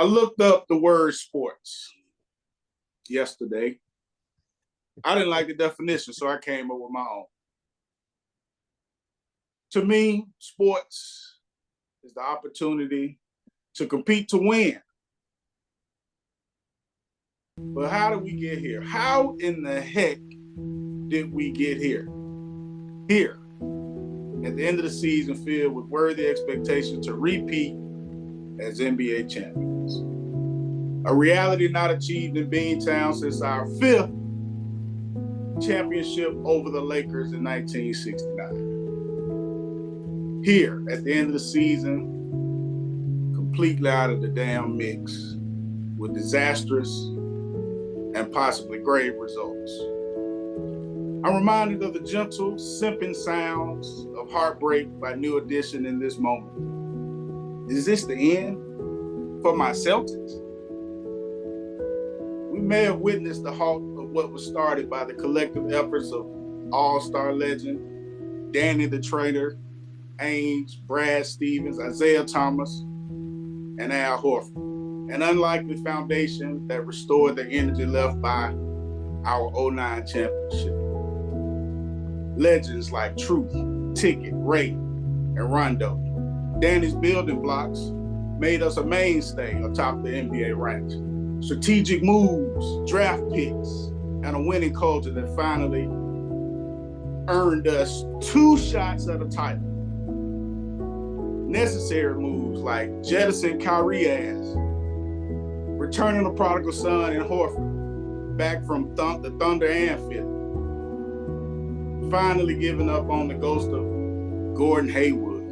I looked up the word sports yesterday. I didn't like the definition, so I came up with my own. To me, sports is the opportunity to compete to win. But how did we get here? How in the heck did we get here? Here, at the end of the season, filled with worthy expectations to repeat as NBA champions. A reality not achieved in Beantown since our 5th championship over the Lakers in 1969. Here, at the end of the season, completely out of the damn mix with disastrous and possibly grave results. I'm reminded of the gentle, simping sounds of heartbreak by New Edition in this moment. Is this the end for my Celtics? We may have witnessed the halt of what was started by the collective efforts of all-star legend, Danny the Trainer, Ainge, Brad Stevens, Isaiah Thomas, and Al Horford. An unlikely foundation that restored the energy left by our 09 championship. Legends like Truth, Ticket, Ray, and Rondo. Danny's building blocks made us a mainstay atop the NBA ranks. Strategic moves, draft picks, and a winning culture that finally earned us 2 shots at a title. Necessary moves like jettison Kyrie ass, returning the prodigal son and Horford back from the Thunder and Philly. Finally giving up on the ghost of Gordon Hayward.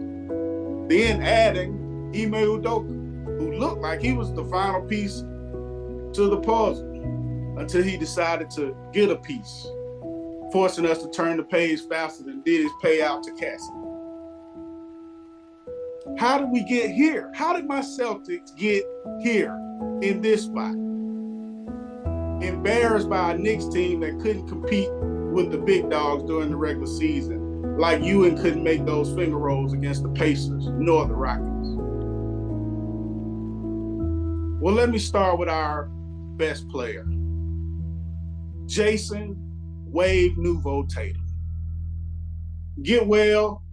Then adding Ime Udoka, who looked like he was the final piece to the puzzle until he decided to get a piece, forcing us to turn the page faster than did his payout to Cassie. How did we get here? How did my Celtics get here in this spot? Embarrassed by a Knicks team that couldn't compete with the big dogs during the regular season, like Ewing couldn't make those finger rolls against the Pacers nor the Rockets. Well, let me start with our best player, Jason Wave Nouveau Tatum. Get well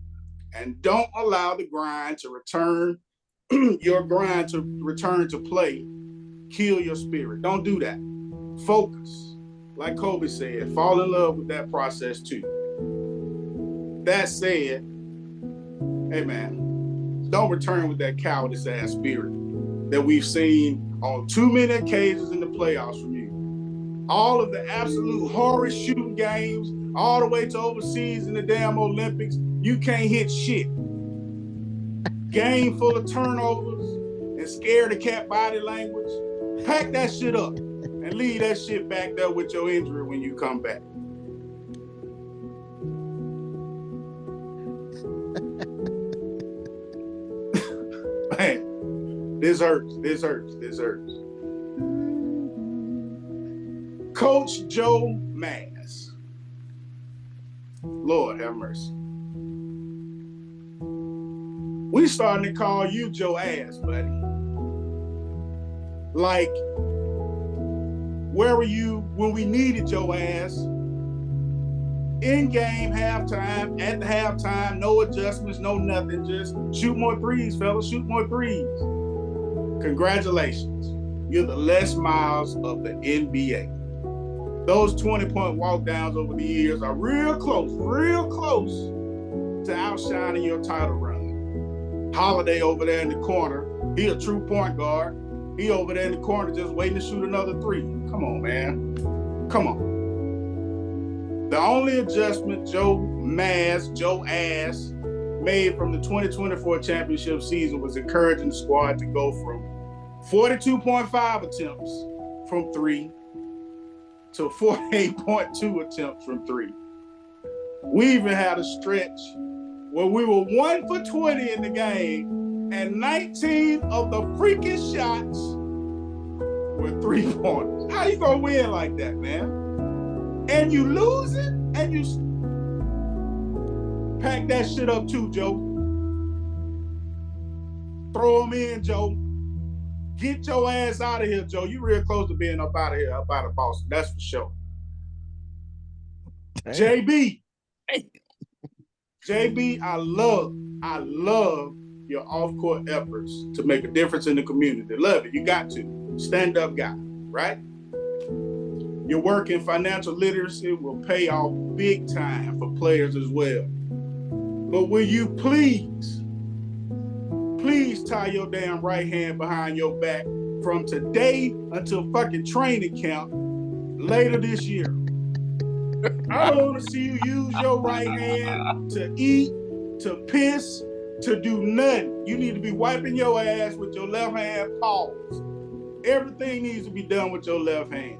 and don't allow the grind to return, your grind to return to play, kill your spirit. Don't do that. Focus. Like Kobe said, fall in love with that process too. That said, hey man, don't return with that cowardice ass spirit that we've seen on too many occasions in the playoffs from you. All of the absolute horror shooting games, all the way to overseas in the damn Olympics, you can't hit shit. Game full of turnovers and scare the cat body language. Pack that shit up and leave that shit back there with your injury when you come back. Man, this hurts. Coach Joe Maz. Lord have mercy. We starting to call you Joe Ass, buddy. Like, where were you when we needed your ass? In game, halftime, at the halftime, no adjustments, no nothing. Just shoot more threes, fellas. Shoot more threes. Congratulations. You're the Les Miles of the NBA. Those 20-point walk downs over the years are real close to outshining your title run. Holiday over there in the corner, he a true point guard. He over there in the corner just waiting to shoot another 3. Come on, man. Come on. The only adjustment Joe Ass, made from the 2024 championship season was encouraging the squad to go from 42.5 attempts from 3 to 48.2 attempts from 3. We even had a stretch where we were 1 for 20 in the game, and 19 of the freaking shots were 3-pointers. How you gonna win like that, man? And you lose it, and you pack that shit up too, Joe. Throw them in, Joe. Get your ass out of here, Joe. You real close to being up out of here, up out of Boston. That's for sure. Damn. JB. Damn. JB, I love your off-court efforts to make a difference in the community. Love it. You got to. Stand-up guy, right? Your work in financial literacy will pay off big time for players as well. But will you please tie your damn right hand behind your back from today until fucking training camp later this year. I don't want to see you use your right hand to eat, to piss, to do nothing. You need to be wiping your ass with your left hand paws. Everything needs to be done with your left hand.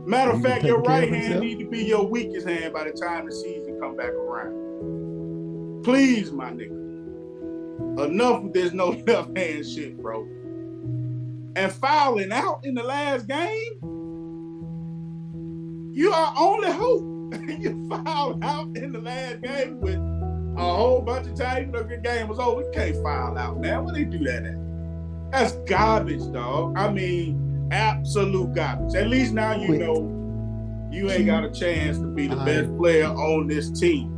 Matter of fact, your right hand needs to be your weakest hand by the time the season come back around. Please, my nigga. Enough with this no left hand shit, bro. And fouling out in the last game, you are only hope. You fouled out in the last game with a whole bunch of times the game was over. You can't foul out, man. Where they do that at? That's garbage, dog. I mean, absolute garbage. At least now you know you ain't got a chance to be the best player on this team.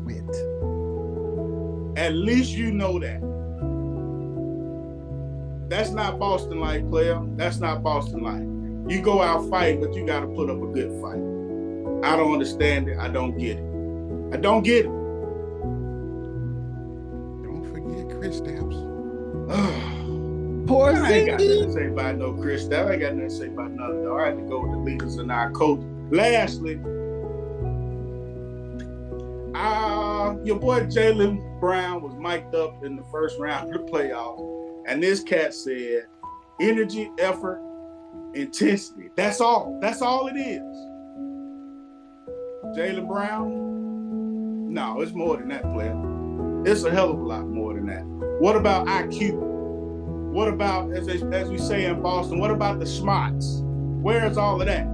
At least you know that. That's not Boston-like, player. That's not Boston-like. You go out fighting, but you got to put up a good fight. I don't understand it. I don't get it. I don't get it. Don't forget Chris Stapps. Poor I ain't got nothing to say about no Chris Stapps. I ain't got nothing to say about none of that. I had to go with the leaders and our coach. Lastly, your boy Jalen Brown was mic'd up in the first round of the playoffs. And this cat said, energy, effort, intensity. That's all. That's all it is. Jalen Brown? No, it's more than that, player. It's a hell of a lot more than that. What about IQ? What about, as we say in Boston, what about the smarts? Where's all of that?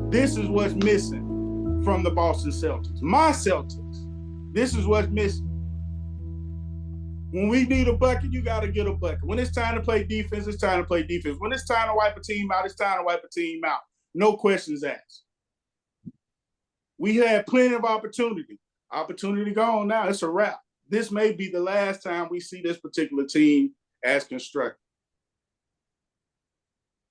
This is what's missing from the Boston Celtics. My Celtics. This is what's missing. When we need a bucket, you got to get a bucket. When it's time to play defense, it's time to play defense. When it's time to wipe a team out, it's time to wipe a team out. No questions asked. We had plenty of opportunity. Opportunity gone now. It's a wrap. This may be the last time we see this particular team as constructed.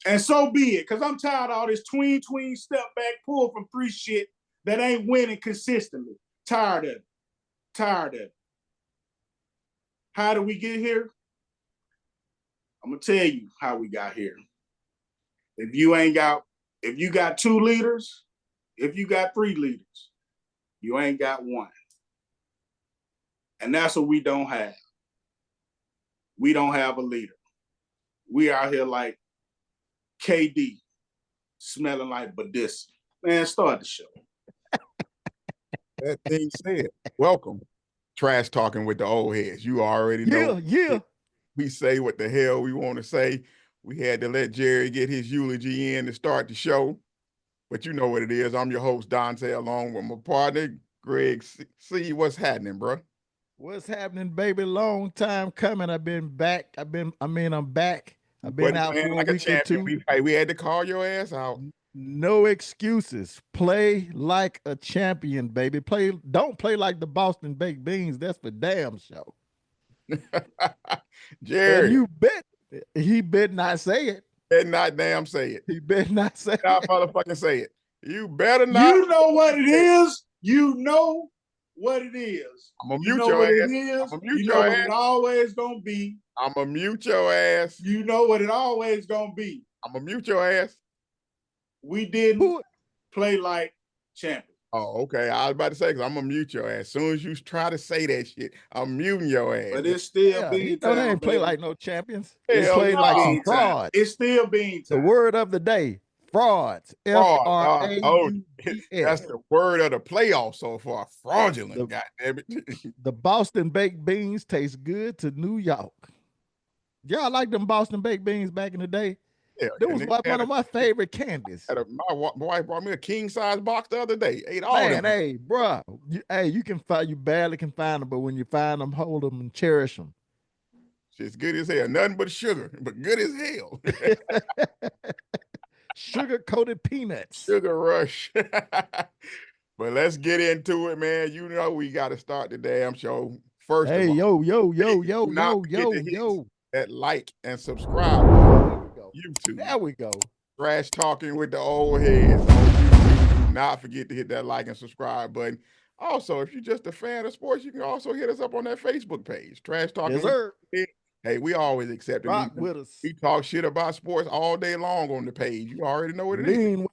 And so be it, because I'm tired of all this tween, step back, pull from three shit that ain't winning consistently. Tired of it. Tired of it. How did we get here? I'm going to tell you how we got here. If you got two leaders, if you got three leaders, you ain't got one. And that's what we don't have. We don't have a leader. We out here like KD, smelling like Badissa. Man, start the show. That being said, welcome. Trash talking with the old heads. You already know. Yeah. We say what the hell we want to say. We had to let Jerry get his eulogy in to start the show. But you know what it is. I'm your host, Dante, along with my partner, Greg C. What's happening, bro? What's happening, baby? Long time coming. I've been back. I'm back. I've been out for a week or two. We had to call your ass out. No excuses. Play like a champion, baby. Don't play like the Boston Baked Beans. That's for damn sure. Jerry. And you bet he better not say it. Better not damn say it. He better not say it. Motherfucking say it. You better not. You know what it is. You know what it is. I'm gonna mute your ass. I'm gonna mute your ass. What it always gonna be. I'm gonna mute your ass. You know what it always gonna be. I'm gonna mute your ass. We didn't play like champions. Oh, okay. I was about to say, because I'm going to mute your ass. As soon as you try to say that shit, I'm muting your ass. But it's still being time. They ain't play like no champions. They play like some frauds. It's still being time. The word of the day, frauds. F-R-A-U-D-S. That's the word of the playoffs so far. Fraudulent, goddammit. The Boston Baked Beans taste good to New York. Y'all like them Boston Baked Beans back in the day? Yeah, that was like one of my favorite candies. My wife brought me a king-size box the other day. Ate all of them. Hey, bro. You barely can find them, but when you find them, hold them and cherish them. It's good as hell. Nothing but sugar, but good as hell. Sugar-coated peanuts. Sugar rush. But let's get into it, man. You know we got to start the damn show. First of all, yo. That like and subscribe on YouTube. There we go. Trash Talking with the Old Heads on YouTube. Do not forget to hit that like and subscribe button. Also, if you're just a fan of sports, you can also hit us up on that Facebook page. Trash Talking. Yes, sir. Hey, we always accept it. Rock with us. We talk shit about sports all day long on the page. You already know what it is.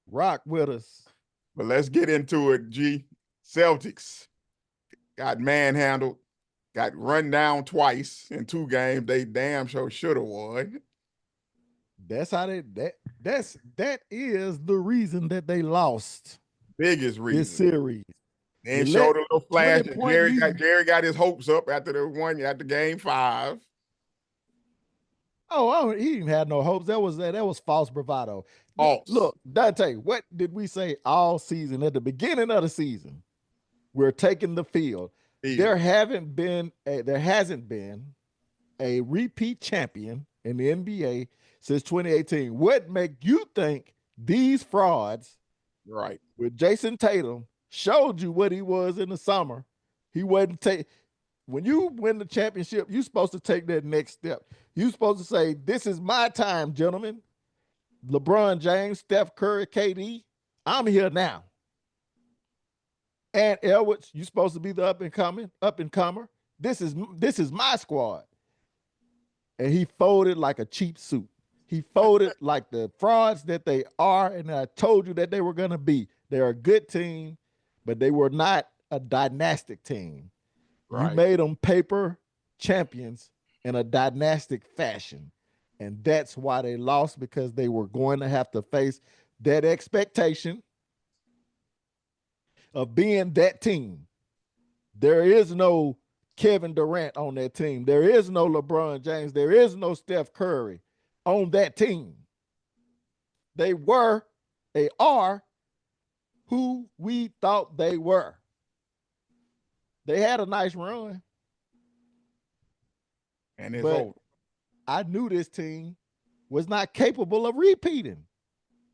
Rock with us. But let's get into it, G. Celtics got manhandled, got run down twice in 2 games. They damn sure should have won. That's how that is the reason that they lost. Biggest reason. This series. And showed a little flash. Jerry got his hopes up after game 5. Oh, he didn't have no hopes. That was false bravado. False. Look, Dante, what did we say all season at the beginning of the season? We're taking the field. There hasn't been a repeat champion in the NBA since 2018. What make you think these frauds, right, with Jason Tatum, showed you what he was in the summer? He wasn't when you win the championship, you're supposed to take that next step. You're supposed to say, this is my time, gentlemen. LeBron James, Steph Curry, KD, I'm here now. And Edwards, you're supposed to be the up and comer. This is my squad. And he folded like a cheap suit. He folded like the frauds that they are, and I told you that they were going to be. They're a good team, but they were not a dynastic team. Right. You made them paper champions in a dynastic fashion, and that's why they lost, because they were going to have to face that expectation of being that team. There is no Kevin Durant on that team. There is no LeBron James. There is no Steph Curry on that team. They are who we thought they were. They had a nice run. And it's over. I knew this team was not capable of repeating.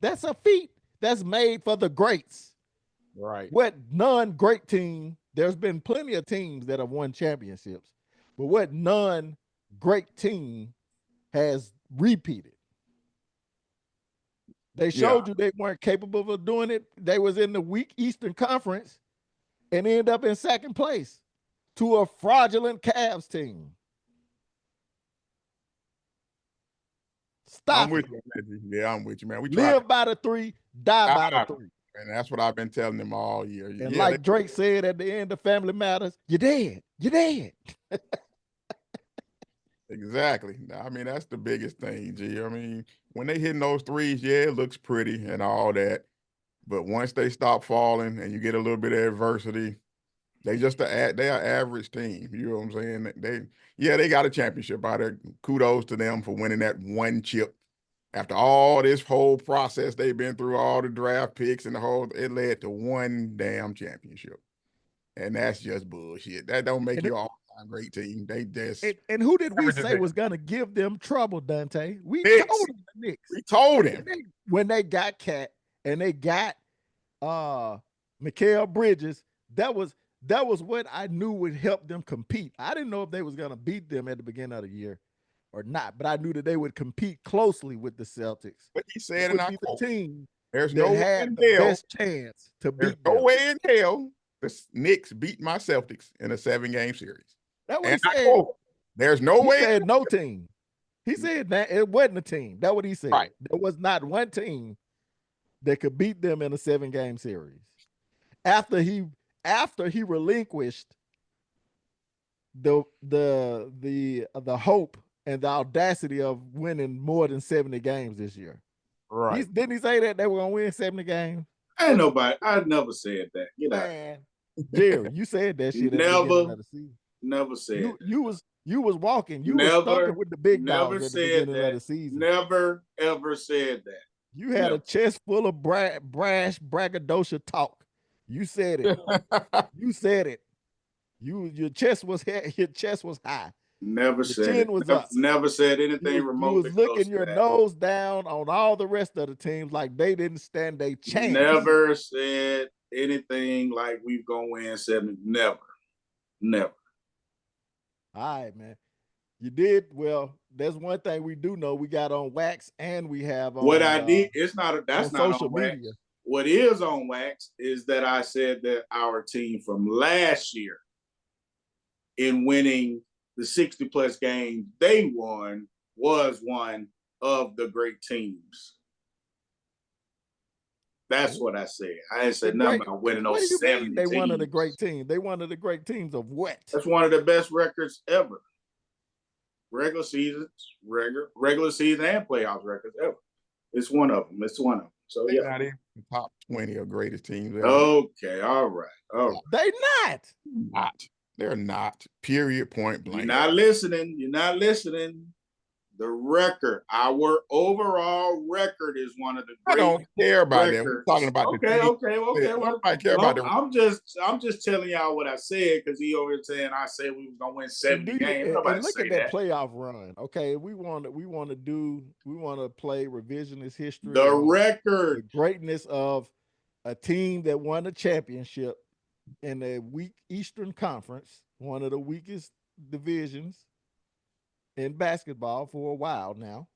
That's a feat that's made for the greats. Right. What non-great team, there's been plenty of teams that have won championships, but what non-great team has repeated? They showed you they weren't capable of doing it. They was in the weak Eastern Conference and ended up in second place to a fraudulent Cavs team. Stop. I'm with you, man. Yeah, I'm with you, man. We live by the 3, die by the 3. And that's what I've been telling them all year. And like Drake said at the end of Family Matters, you're dead. You're dead. Exactly. I mean, that's the biggest thing, G. I mean, when they hitting those threes, yeah, it looks pretty and all that. But once they stop falling and you get a little bit of adversity, they just they're an average team. You know what I'm saying? They got a championship out there. Kudos to them for winning that one chip. After all this whole process they've been through, all the draft picks and it led to one damn championship. And that's just bullshit. That don't make you all-time great team. They just and who did we say was gonna give them trouble, Dante? We told them the Knicks. We told him when they got Cat and they got Mikal Bridges. That was what I knew would help them compete. I didn't know if they was gonna beat them at the beginning of the year or not, but I knew that they would compete closely with the Celtics. But he said in our the team there's no way in the hell, best chance to beat them. No way in hell the Knicks beat my Celtics in a 7-game series. That's what he said. There's no way. He said no team. He said that it wasn't a team. That's what he said. Right. There was not one team that could beat them in a 7-game series. After he relinquished the hope and the audacity of winning more than 70 games this year. Right. Didn't he say that they were gonna win 70 games? I never said that. Man, Jerry, you said that shit at the beginning of the season. Never said you was walking. You were stuck with the big dogs at the beginning that. Of the season. Never ever said that. You had a chest full of brash braggadocio talk. You said it. You said it. Your chest was high. Never The said it. chin was up. Never said anything You remotely was close looking to your that. nose down on all the rest of the teams like they didn't stand a chance. Never said anything like we've gonna win 7. Never. Never. All right, man. You did well. There's one thing we do know: we got on wax, and we have on What I did, that's on not social on wax. media. What is on wax is that I said that our team from last year in winning the 60 plus games they won was one of the great teams. That's what I said. I didn't say nothing about winning What do those you 70 mean they teams. one of the great teams? They one of the great teams of what? That's one of the best records ever. Regular season and playoffs records ever. It's one of them. So They're yeah. not in the top 20 of greatest teams ever. Okay, all right. They not. They're not. Period. Point blank. You're not listening. The record, our overall record, is one of the great. I don't care about that. records. We're talking about the team. Okay. Well, I care about the. I'm just telling y'all what I said because he over saying I said we was gonna win 70 games. Nobody And look say at that playoff run. Okay, we want to play revisionist history. The record, the greatness of a team that won a championship in the weak Eastern Conference, one of the weakest divisions in basketball for a while now.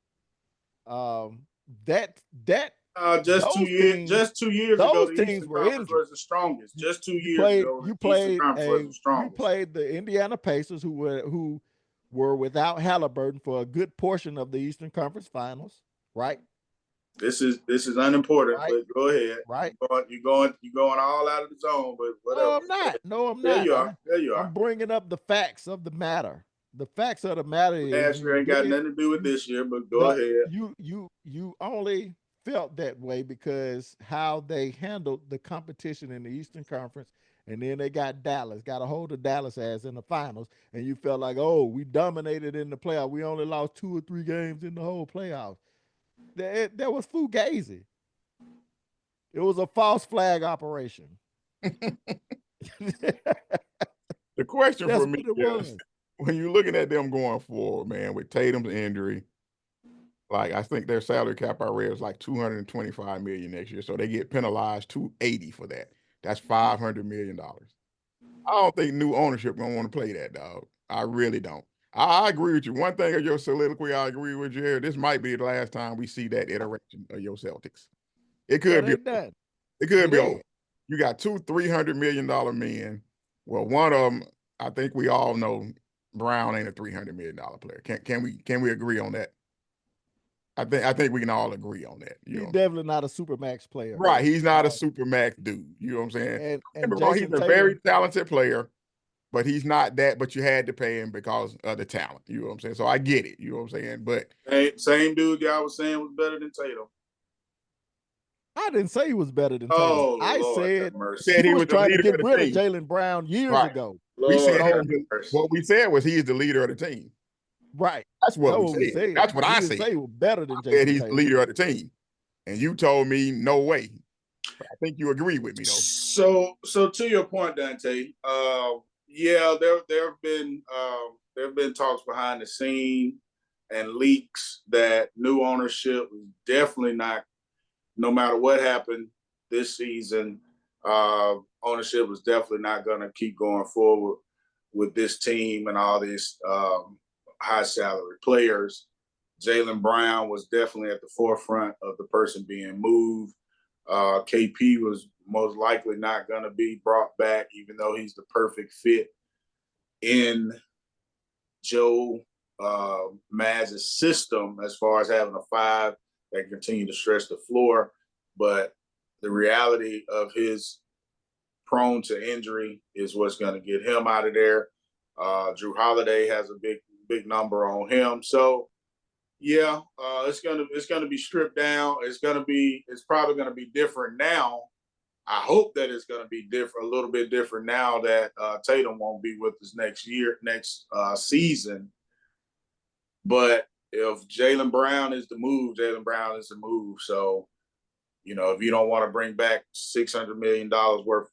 just 2 years. Just 2 years ago, the teams Eastern were Conference injured. was the strongest. Just 2 years ago, the Eastern Conference was the strongest. You played the Indiana Pacers, who were without Halliburton for a good portion of the Eastern Conference Finals, right? This is unimportant, Right. but go ahead. Right. You're going all out of the zone, but whatever. No, I'm not. There you are. I'm bringing up the facts of the matter. The facts of the matter is Last year ain't got nothing to do with this year, but go ahead. You only felt that way because how they handled the competition in the Eastern Conference, and then they got a hold of Dallas as in the finals, and you felt like, oh, we dominated in the playoff. We only lost 2 or 3 games in the whole playoffs. That was fugazi. It was a false flag operation. The question for me is, when you're looking at them going forward, man, with Tatum's injury, like I think their salary cap I read is like $225 million next year, so they get penalized $280 for that. That's $500 million. I don't think new ownership gonna want to play that, dog. I really don't. I agree with you. One thing of your soliloquy, I agree with you. This might be the last time we see that iteration of your Celtics. It could be done. It could be over. You got 2 $300 million men. Well, one of them, I think we all know Brown ain't a $300 million player. Can we agree on that? I think we can all agree on that. He's definitely not a supermax player. Right. He's not a supermax dude. You know what I'm saying? And he's a very talented player, but he's not that, but you had to pay him because of the talent. You know what I'm saying? So I get it. You know what I'm saying? But same dude y'all was saying was better than Tatum. I didn't say he was better than Tatum. I said he was trying to get rid of Jalen Brown years ago. What we said was he's the leader of the team. Right. That's what we said. That's what I said. Say he was better than Jalen. Said he's the leader of the team, and you told me no way. I think you agree with me though. So to your point, Dante, yeah, there have been talks behind the scene and leaks that new ownership was definitely not. No matter what happened this season, ownership was definitely not going to keep going forward with this team and all these high salary players. Jalen Brown was definitely at the forefront of the person being moved. KP was most likely not going to be brought back, even though he's the perfect fit in Joe Maz's system as far as having a 5 that continue to stretch the floor. But the reality of his prone to injury is what's going to get him out of there. Drew Holiday has a big number on him. So yeah, it's gonna be stripped down. It's probably gonna be different now. I hope that it's gonna be different, a little bit different now that Tatum won't be with us next season. But if Jalen Brown is the move, Jalen Brown is the move. So, if you don't want to bring back $600 million worth,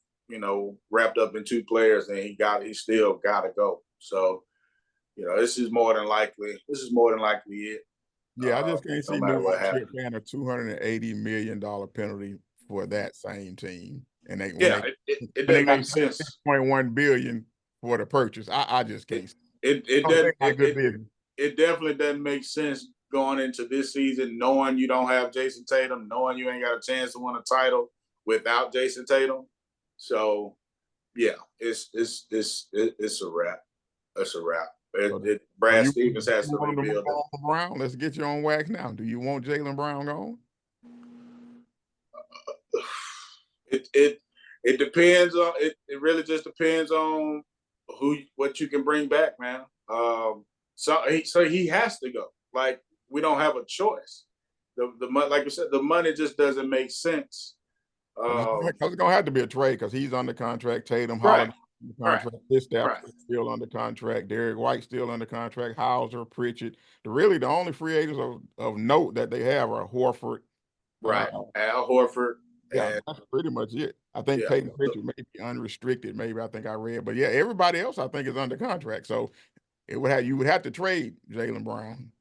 wrapped up in 2 players, then he still got to go. So, this is more than likely. This is more than likely it. Yeah, I just can't No see matter New what York happens. paying a $280 million penalty for that same team. And It when doesn't they got make sense. $6.1 billion for the purchase. I just can't. It I don't doesn't. think not good business. It definitely doesn't make sense going into this season, knowing you don't have Jason Tatum, knowing you ain't got a chance to win a title without Jason Tatum. So, yeah, it's a wrap. It's a wrap. Brad Stevens has to rebuild it. Brown, let's get you on wax now. Do you want Jalen Brown gone? It depends on it. It really just depends on what you can bring back, man. So he has to go. Like, we don't have a choice. The money, like I said, the money just doesn't make sense. It's gonna have to be a trade because he's under contract. Tatum, Right. Holiday under contract. His staff Right. still under contract. Derek White still under contract. Hauser, Pritchard. The only free agents of note that they have are Horford. Right. Al Horford. Yeah, that's pretty much it. I think Peyton Pritchard may be unrestricted. Maybe I think I read, but yeah, everybody else I think is under contract. So you would have to trade Jalen Brown.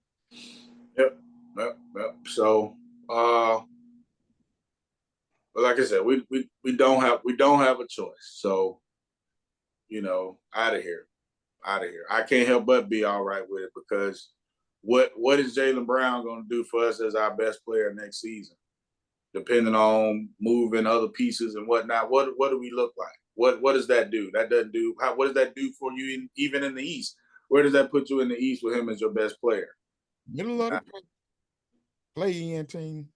Yep. So, but like I said, we don't have a choice. So, out of here. I can't help but be all right with it because what is Jalen Brown going to do for us as our best player next season? Depending on moving other pieces and whatnot, what do we look like? What does that do? That doesn't do. What does that do for you even in the East? Where does that put you in the East with him as your best player? Middle of the play-in team.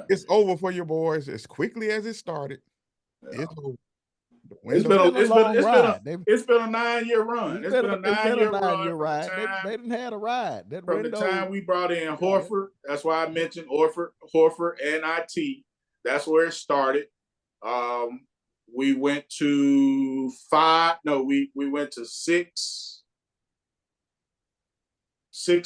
It's over for your boys as quickly as it started. Yeah. It's over. It's been a 9-year run. It's been a 9-year ride. They didn't have a ride. From the time we brought in Horford, that's why I mentioned Horford and IT. That's where it started. We went to we went to six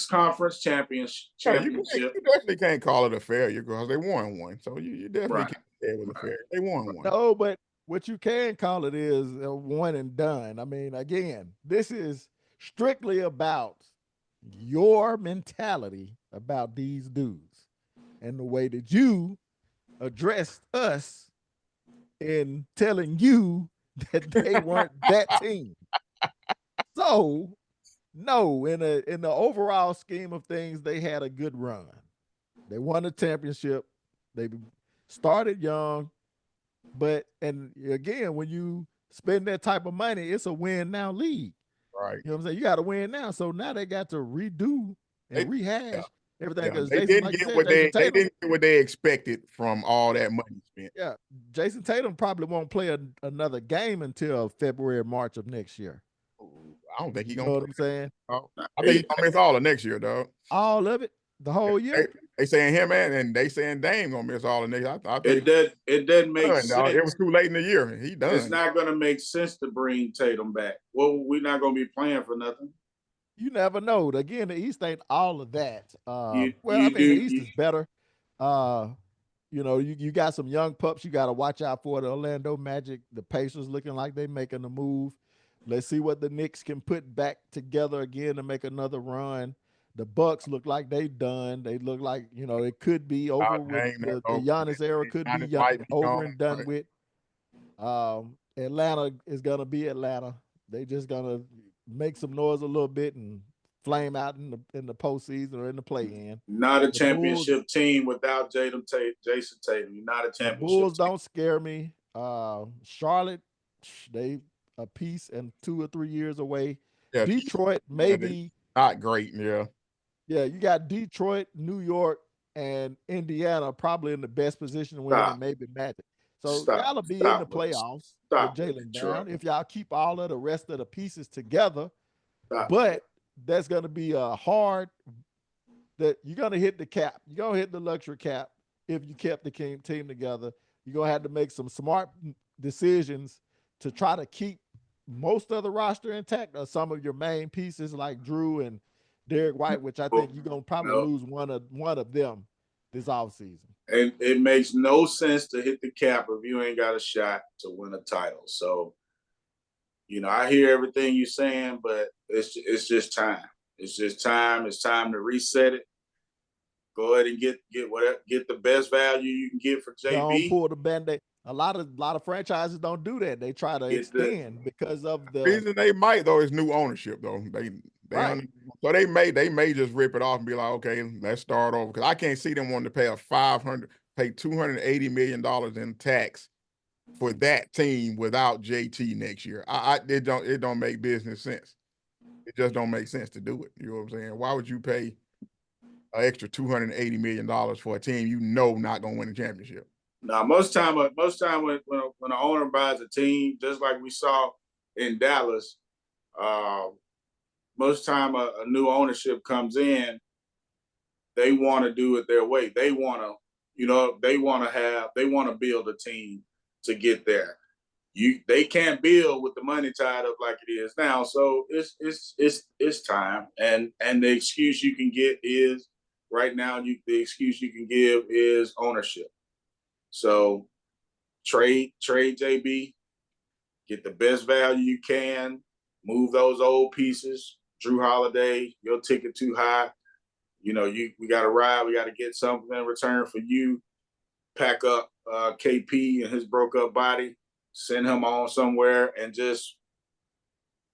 conference championship. You definitely can't call it a failure because they won one. So you definitely can't say it was a failure. They won one. No, but what you can call it is a one and done. I mean, again, this is strictly about your mentality about these dudes and the way that you addressed us in telling you that they weren't that team. So, no, in the overall scheme of things, they had a good run. They won the championship. They started young. But, and again, when you spend that type of money, it's a win now league. Right. You know what I'm saying? You got to win now. So now they got to redo and rehash everything. Because they didn't get what they expected from all that money spent. Yeah. Jason Tatum probably won't play another game until February or March of next year. I don't think he's going to. You know what I'm saying? I think he's going to miss all of next year, dog. All of it? The whole year? They saying him and they saying Dame gonna miss all the niggas. I think it doesn't make sense. Dog. It was too late in the year. He done. It's not gonna make sense to bring Tatum back. Well, we're not gonna be playing for nothing. You never know. Again, the East ain't all of that. The East is better. You got some young pups you got to watch out for. The Orlando Magic, the Pacers looking like they making a move. Let's see what the Knicks can put back together again to make another run. The Bucks look like they done. They look like, it could be over with the Giannis era could be over and done with. Atlanta is going to be Atlanta. They just going to make some noise a little bit and flame out in the postseason or in the play-in. Not a championship team without Jason Tatum. You're not a championship Bulls team. don't scare me. Charlotte, they a piece and 2 or 3 years away. Yeah, Detroit, maybe. Not great, yeah. Yeah, you got Detroit, New York, and Indiana probably in the best position to win and maybe Magic. So y'all will be in the playoffs with Jalen Brown if y'all keep all of the rest of the pieces together. But that's going to be a hard that you're going to hit the cap. You're going to hit the luxury cap if you kept the team together. You're going to have to make some smart decisions to try to keep most of the roster intact or some of your main pieces like Drew and Derek White, which I think you're going to probably lose one of them this offseason. And it makes no sense to hit the cap if you ain't got a shot to win a title. So I hear everything you're saying, but it's just time. It's just time. It's time to reset it. Go ahead and get the best value you can get for Don't JB. pull the Band-Aid. A lot of franchises don't do that. They try to extend because of the reason they might though is new ownership though. right. So they may just rip it off and be like, okay, let's start over. Because I can't see them wanting to pay $280 million in tax for that team without JT next year. It don't make business sense. It just don't make sense to do it. You know what I'm saying? Why would you pay an extra $280 million for a team not gonna win the championship? Now, most time when an owner buys a team, just like we saw in Dallas, most time a new ownership comes in, they want to do it their way. They want to build a team to get there. They can't build with the money tied up like it is now. So it's time. And the excuse you can get is right now. The excuse you can give is ownership. So trade JB, get the best value you can, move those old pieces. Drew Holiday, your ticket too high. We got to ride. We got to get something in return for you. Pack up KP and his broke up body, send him on somewhere, and just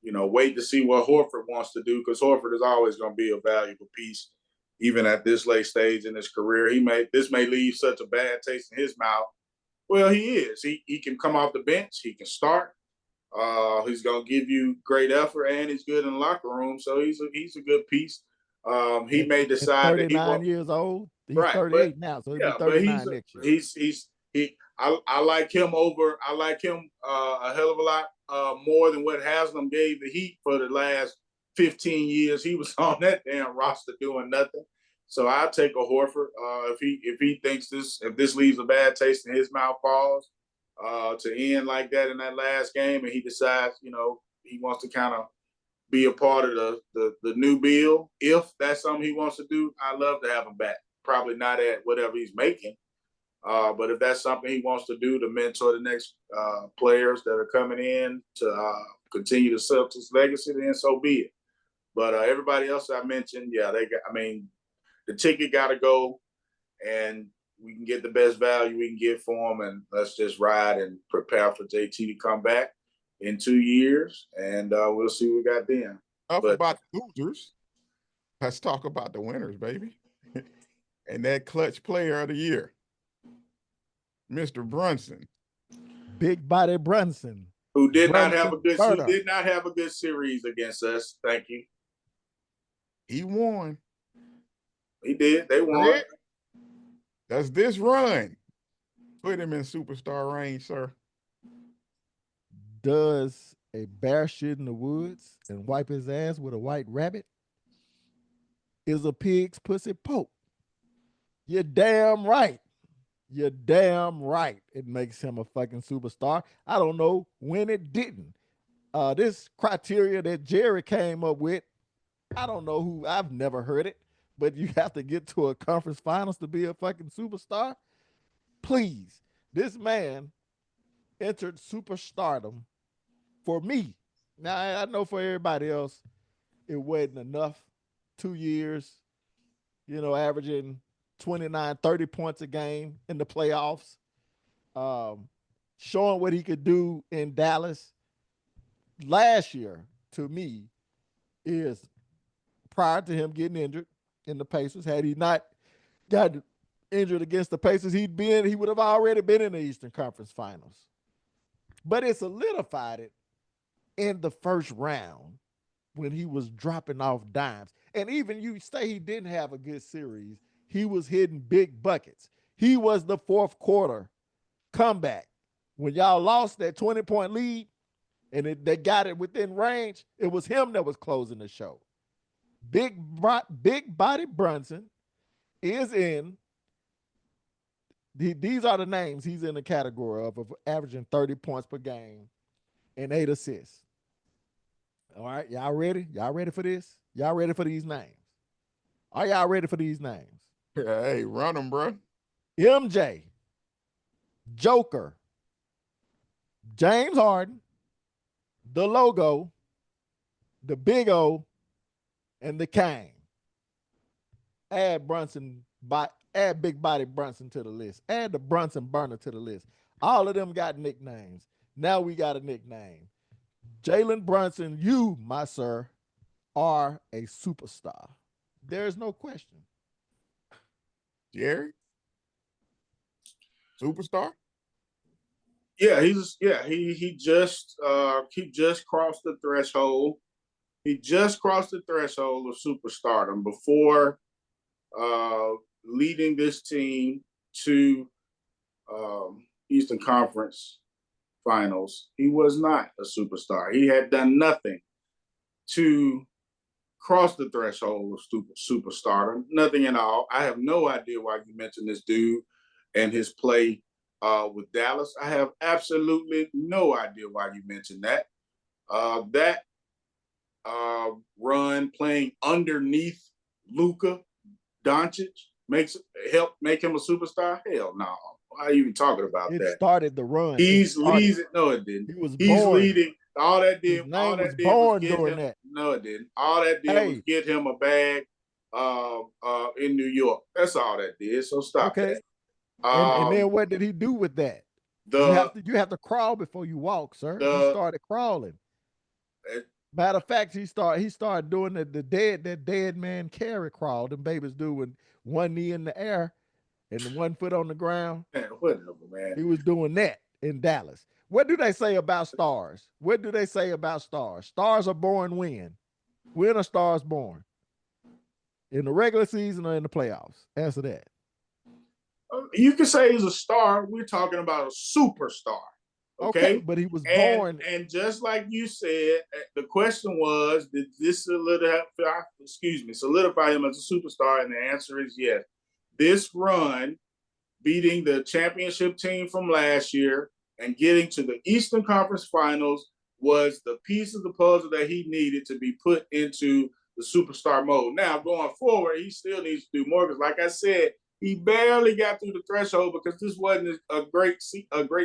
wait to see what Horford wants to do, because Horford is always going to be a valuable piece, even at this late stage in his career. This may leave such a bad taste in his mouth. Well, he is. He can come off the bench. He can start. He's going to give you great effort, and he's good in the locker room. So he's a good piece. He may decide that he 39 years old. He's right, 38 now, so he'll be 39 next year. I like him a hell of a lot more than what Haslam gave the Heat for the last 15 years. He was on that damn roster doing nothing. So I'll take a Horford if he thinks if this leaves a bad taste in his mouth, pause to end like that in that last game, and he decides he wants to kind of be a part of the new bill. If that's something he wants to do, I'd love to have him back. Probably not at whatever he's making, but if that's something he wants to do to mentor the next players that are coming in to continue the Celtics legacy, then so be it. But everybody else I mentioned, the ticket got to go, and we can get the best value we can get for him, and let's just ride and prepare for JT to come back in 2 years, and we'll see what we got then. About the losers, let's talk about the winners, baby. And that clutch player of the year, Mr. Brunson. Big body Brunson. Who did not have a good series against us. Thank you. He won. He did. They won. Does this run put him in superstar range, sir? Does a bear shit in the woods and wipe his ass with a white rabbit? Is a pig's pussy poke? You're damn right. You're damn right. It makes him a fucking superstar. I don't know when it didn't. This criteria that Jerry came up with, I don't know who. I've never heard it, but you have to get to a conference finals to be a fucking superstar. Please, this man entered superstardom for me. Now, I know for everybody else, it wasn't enough. 2 years, averaging 29, 30 points a game in the playoffs, showing what he could do in Dallas. Last year, to me, is prior to him getting injured in the Pacers. Had he not got injured against the Pacers, he would have already been in the Eastern Conference Finals. But it solidified it in the first round when he was dropping off dimes. And even you say he didn't have a good series, he was hitting big buckets. He was the fourth quarter comeback. When y'all lost that 20-point lead and they got it within range, it was him that was closing the show. Big body Brunson is in. These are the names he's in the category of averaging 30 points per game and 8 assists. All right, y'all ready? Y'all ready for this? Y'all ready for these names? Are y'all ready for these names? Hey, run them, bro. MJ, Joker, James Harden, the logo, the big O, and the cane. Add Big Body Brunson to the list. Add the Brunson Burner to the list. All of them got nicknames. Now we got a nickname. Jalen Brunson, you, my sir, are a superstar. There is no question. Jerry? Superstar? Yeah, he just crossed the threshold. He just crossed the threshold of superstardom before leading this team to Eastern Conference Finals. He was not a superstar. He had done nothing to cross the threshold of superstardom. Nothing at all. I have no idea why you mentioned this dude and his play with Dallas. I have absolutely no idea why you mentioned that. That run playing underneath Luka Doncic help make him a superstar? Hell no. Why are you even talking about that? It started the run. He's leading. No, it didn't. He was He's born. leading. All that did. His name All that was did born was get doing him. that. No, it didn't. All that did was get him a bag in New York. That's all that did. So stop that. And then what did he do with that? You have to crawl before you walk, sir. He started crawling. Matter of fact, he started doing that dead man carry crawl. Them babies do with one knee in the air and the 1 foot on the ground. Man, whatever, man. He was doing that in Dallas. What do they say about stars? What do they say about stars? Stars are born when? When are stars born? In the regular season or in the playoffs? Answer that. You can say he's a star. We're talking about a superstar. Okay, but he was born. And just like you said, the question was, did this solidify him as a superstar? And the answer is yes. This run, beating the championship team from last year and getting to the Eastern Conference Finals, was the piece of the puzzle that he needed to be put into the superstar mode. Now, going forward, he still needs to do more because, like I said, he barely got through the threshold because this wasn't a great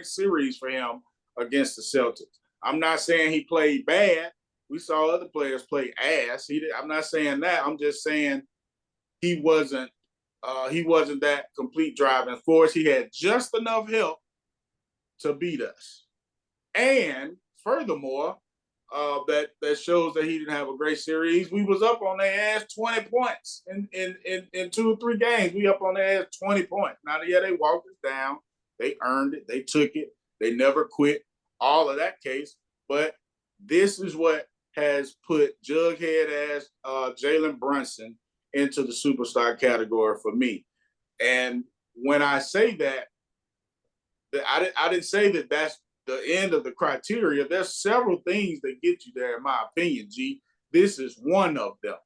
series for him against the Celtics. I'm not saying he played bad. We saw other players play ass. I'm not saying that. I'm just saying he wasn't that complete driving force. He had just enough help to beat us. And furthermore, that shows that he didn't have a great series. We was up on their ass 20 points in 2 or 3 games. We up on their ass 20 points. Now, yeah, they walked us down. They earned it. They took it. They never quit. All of that case. But this is what has put Jughead ass Jalen Brunson into the superstar category for me. And when I say that, I didn't say that that's the end of the criteria. There's several things that get you there, in my opinion, G. This is one of them.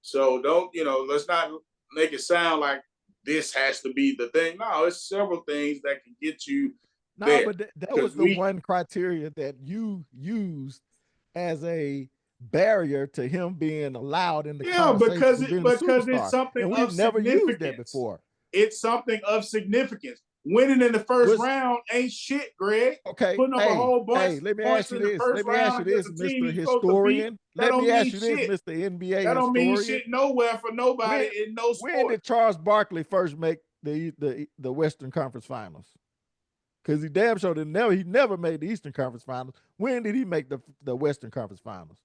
So let's not make it sound like this has to be the thing. No, it's several things that can get you there. No, but that was the one criteria that you used as a barrier to him being allowed in the conversation. Because it's something and we've never used that before. It's something of significance. Winning in the first round ain't shit, Greg. Okay. Putting up a whole bunch. Hey, let me ask you this. Mr. Historian. Let me ask you this, Mr. NBA That don't historian. mean shit nowhere for nobody in no sport. When did Charles Barkley first make the Western Conference Finals? Because he damn sure he never made the Eastern Conference Finals. When did he make the Western Conference Finals?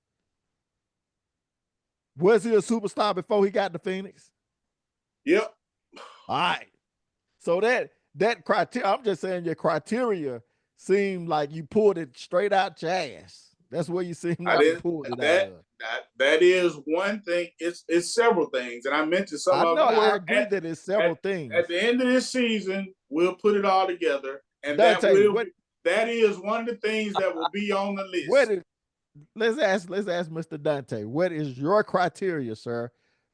Was he a superstar before he got to Phoenix? Yep. All right. So that criteria, I'm just saying your criteria seemed like you pulled it straight out your ass. That's where you seem like you pulled it out of. That is one thing. It's several things. And I mentioned some of them. I agree that it's several things. At the end of this season, we'll put it all together. And that is one of the things that will be on the list. Let's ask Mr. Dante, what is your criteria, sir,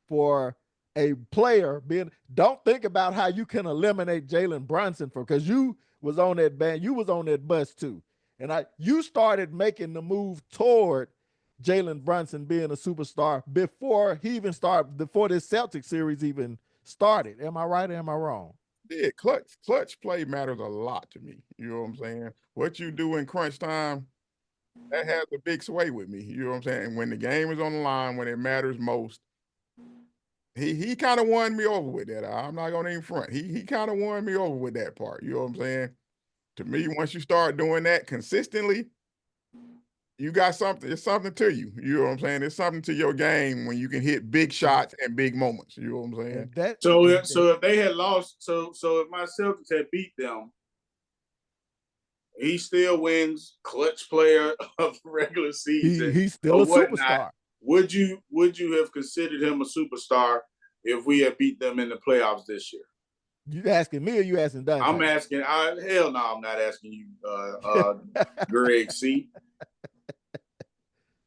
for a player being? Don't think about how you can eliminate Jalen Brunson because you was on that band, you was on that bus too. And you started making the move toward Jalen Brunson being a superstar before this Celtics series even started. Am I right or am I wrong? Yeah, clutch play matters a lot to me. You know what I'm saying? What you do in crunch time, that has a big sway with me. You know what I'm saying? And when the game is on the line, when it matters most, he kind of won me over with that. I'm not gonna even front. He kind of won me over with that part. You know what I'm saying? To me, once you start doing that consistently, you got something. It's something to you. You know what I'm saying? It's something to your game when you can hit big shots and big moments. You know what I'm saying? And that So if they had lost, so if my Celtics had beat them, he still wins clutch player of the regular season. he's still or a superstar. Would you have considered him a superstar if we had beat them in the playoffs this year? You asking me or you asking Dante? I'm asking. Hell no, I'm not asking you, Greg C.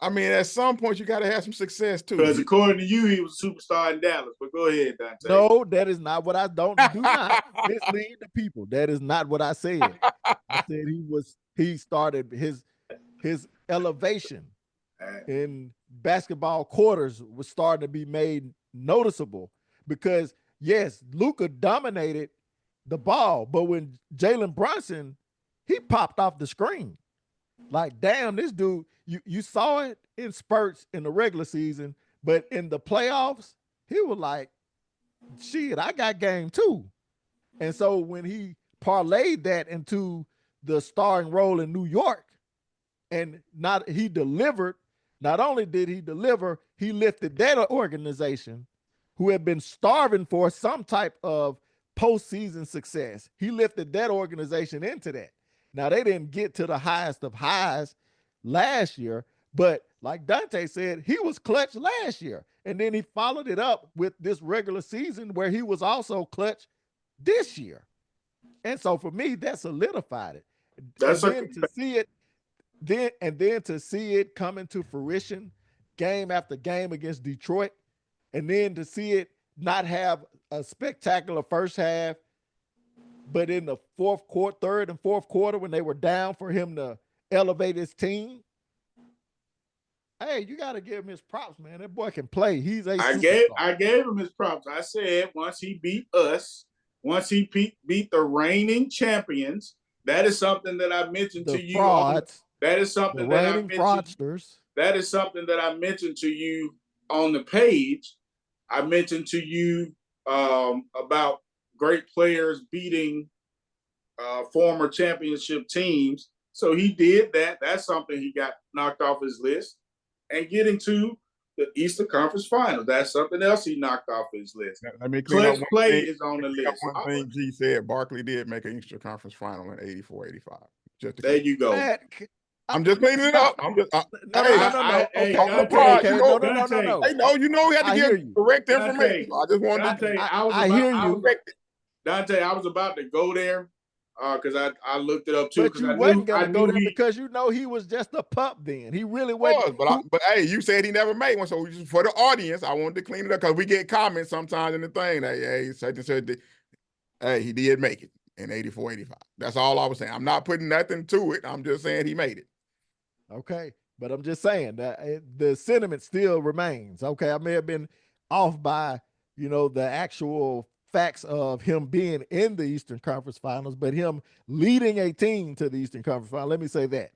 I mean, at some point you got to have some success too. Because according to you, he was a superstar in Dallas. But go ahead, Dante. No, that is not what I do not mislead the people. That is not what I said. I said he started his elevation in basketball quarters was starting to be made noticeable because yes, Luka dominated the ball, but when Jalen Brunson, he popped off the screen. Like, damn, this dude, you saw it in spurts in the regular season, but in the playoffs, he was like, shit, I got game too. And so when he parlayed that into the starring role in New York, and he delivered, not only did he deliver, he lifted that organization who had been starving for some type of postseason success. He lifted that organization into that. Now, they didn't get to the highest of highs last year, but like Dante said, he was clutch last year. And then he followed it up with this regular season where he was also clutch this year. And so for me, that solidified it. That's and then to see it, then to see it come into fruition game after game against Detroit, and then to see it not have a spectacular first half, but in the third and fourth quarter, when they were down, for him to elevate his team. Hey, you got to give him his props, man. That boy can play. He's a superstar. I gave him his props. I said once he beat us, once he beat the reigning champions, that is something that I mentioned to you. That is something that I mentioned. Fraudsters. That is something that I mentioned to you on the page. I mentioned to you about great players beating former championship teams. So he did that. That's something he got knocked off his list. And getting to the Eastern Conference Finals, that's something else he knocked off his list. Let me Clutch play is on the list. One thing G said, Barkley did make an Eastern Conference Final in 84-85. There you go. I'm just cleaning it up. I'm just no. Hey, no, you know we had to give correct information. I just wanted to. I hear you. Dante, I was about to go there because I looked it up too. But you wasn't going to go there because you know he was just a pup then. He really wasn't. But hey, you said he never made one. So just for the audience, I wanted to clean it up because we get comments sometimes in the thing. Hey, such and such. Hey, he did make it in 84-85. That's all I was saying. I'm not putting nothing to it. I'm just saying he made it. Okay. But I'm just saying that the sentiment still remains. Okay. I may have been off by, the actual facts of him being in the Eastern Conference Finals, but him leading a team to the Eastern Conference Finals. Let me say that.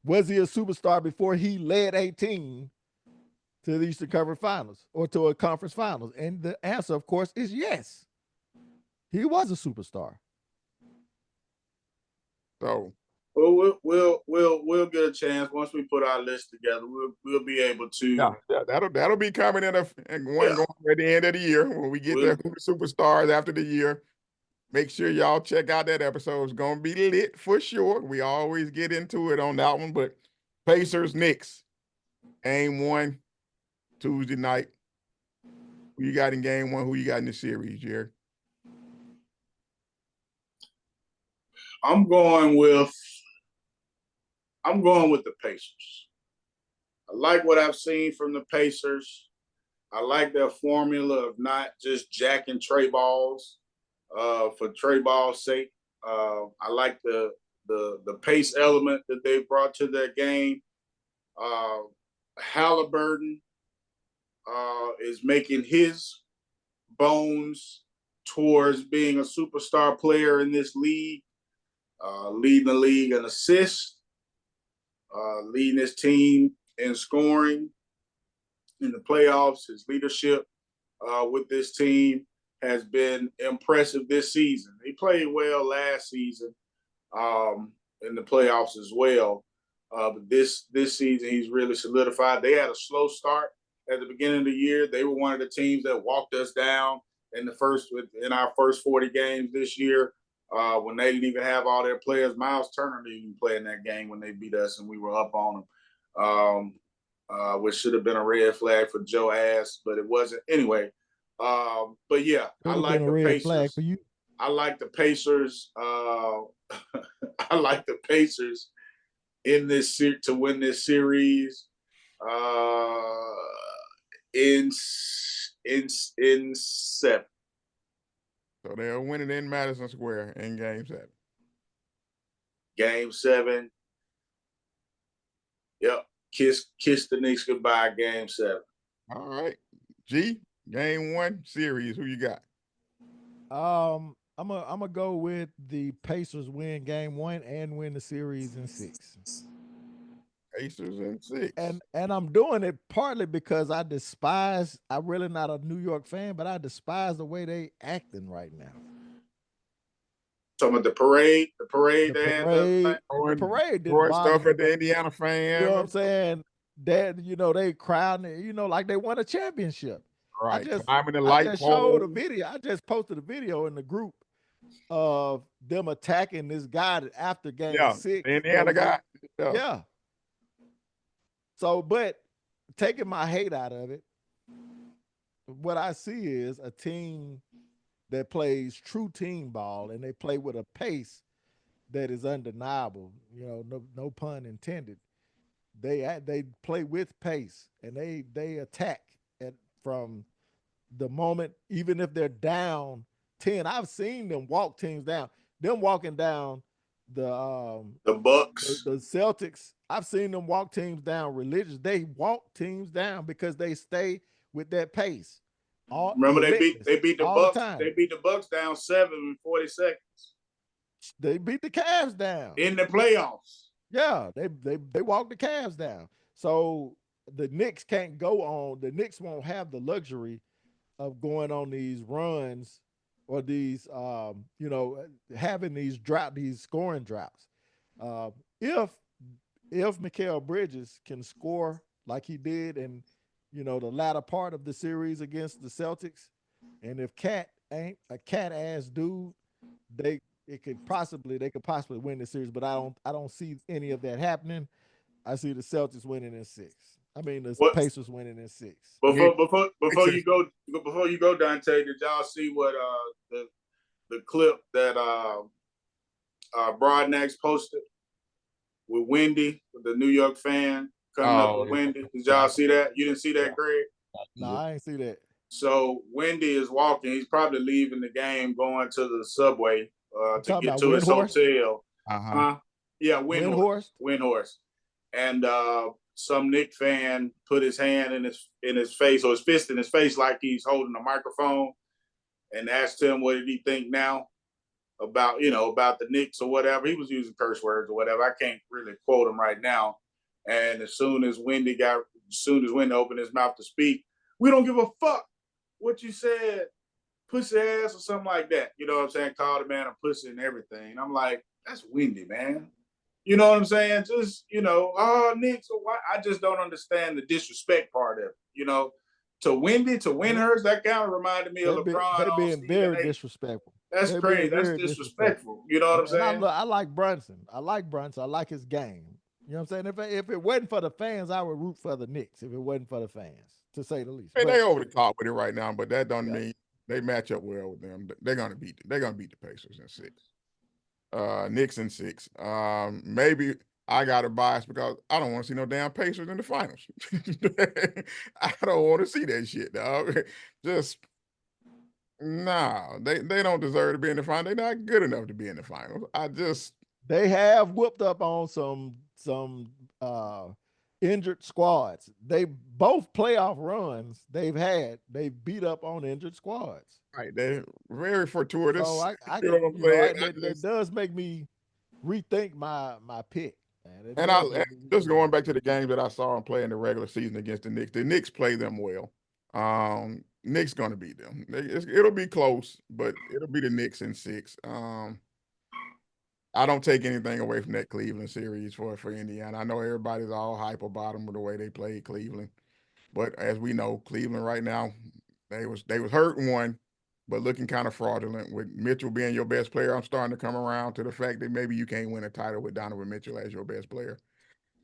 Was he a superstar before he led a team to the Eastern Conference Finals or to a conference finals? And the answer, of course, is yes. He was a superstar. So we'll get a chance once we put our list together. We'll be able to. Yeah, that'll be coming going at the end of the year when we get the superstars after the year. Make sure y'all check out that episode. It's gonna be lit for sure. We always get into it on that one, but Pacers Knicks game 1 Tuesday night. Who you got in game 1? Who you got in the series, Jerry? I'm going with the Pacers. I like what I've seen from the Pacers. I like their formula of not just jacking tray balls for tray ball's sake. I like the pace element that they brought to their game. Halliburton is making his bones towards being a superstar player in this league. Leading the league in assists. leading his team in scoring in the playoffs. His leadership with this team has been impressive this season. He played well last season in the playoffs as well. But this season, he's really solidified. They had a slow start at the beginning of the year. They were one of the teams that walked us down in our first 40 games this year when they didn't even have all their players. Miles Turner didn't even play in that game when they beat us and we were up on them, which should have been a red flag for Joe Ass, but it wasn't. Anyway, but yeah, I like the Pacers. Flag for you. I like the Pacers. I like the Pacers in this to win this series in 7. So they'll win it in Madison Square in Game 7. Game 7. Yep. Kiss the Knicks goodbye. Game 7. All right. G, Game 1 series. Who you got? I'm gonna go with the Pacers win Game 1 and win the series in 6. Pacers in 6. And I'm doing it partly because I'm really not a New York fan, but I despise the way they acting right now. Talking about the parade the parade did stuff at the Indiana fan. You know what I'm saying? That they crowding, like they won a championship. Right. Climbing the light pole. Showed a video. I just posted a video in the group of them attacking this guy after Game 6. The Indiana guy. Yeah. So, but taking my hate out of it, what I see is a team that plays true team ball, and they play with a pace that is undeniable. No pun intended. They play with pace, and they attack from the moment, even if they're down 10. I've seen them walk teams down. Them walking down the Bucks, the Celtics. I've seen them walk teams down religious. They walk teams down because they stay with that pace. Remember they beat the Bucks. They beat the Bucks down 7 in 40 seconds. They beat the Cavs down in the playoffs. Yeah, they walked the Cavs down. So the Knicks can't go on. The Knicks won't have the luxury of going on these runs or these, having these scoring droughts. If Mikal Bridges can score like he did in, the latter part of the series against the Celtics, and if Cat ain't a cat-ass dude, they could possibly win the series. But I don't see any of that happening. I see the Celtics winning in 6. I mean, the Pacers winning in 6. Before you go, Dante, did y'all see what the clip that Broadnax posted with Wendy, the New York fan coming up with Wendy? Did y'all see that? You didn't see that, Greg? No, I didn't see that. So Wendy is walking. He's probably leaving the game, going to the subway to get to his hotel. Yeah, Windhorst. And some Knick fan put his hand in his face, or his fist in his face, like he's holding a microphone, and asked him what did he think now about the Knicks or whatever. He was using curse words or whatever. I can't really quote him right now. And as soon as Wendy opened his mouth to speak, we don't give a fuck what you said, pussy ass or something like that. You know what I'm saying? Called the man a pussy and everything. And I'm like, that's Wendy, man. You know what I'm saying? Just, Knicks or why? I just don't understand the disrespect part of it. To Wendy, to Windhurst, that kind of reminded me of LeBron. They're being very disrespectful. That's crazy. That's disrespectful. You know what I'm saying? I like Brunson. I like his game. You know what I'm saying? If it wasn't for the fans, I would root for the Knicks. If it wasn't for the fans, to say the least. Hey, they over the top with it right now, but that don't mean they match up well with them. They're gonna beat the Pacers in 6. Knicks in 6. Maybe I got a bias because I don't want to see no damn Pacers in the finals. I don't want to see that shit, dog. Just they don't deserve to be in the finals. They're not good enough to be in the finals. They have whipped up on some injured squads. They both playoff runs they've beat up on injured squads. Right, they're very fortuitous. So it does make me rethink my pick. Man, And and just going back to the games that I saw him play in the regular season against the Knicks play them well. Knicks gonna beat them. It'll be close, but it'll be the Knicks in 6. I don't take anything away from that Cleveland series for Indiana. I know everybody's all hype about them with the way they played Cleveland, but as we know, Cleveland right now, they was hurt one, but looking kind of fraudulent. With Mitchell being your best player, I'm starting to come around to the fact that maybe you can't win a title with Donovan Mitchell as your best player.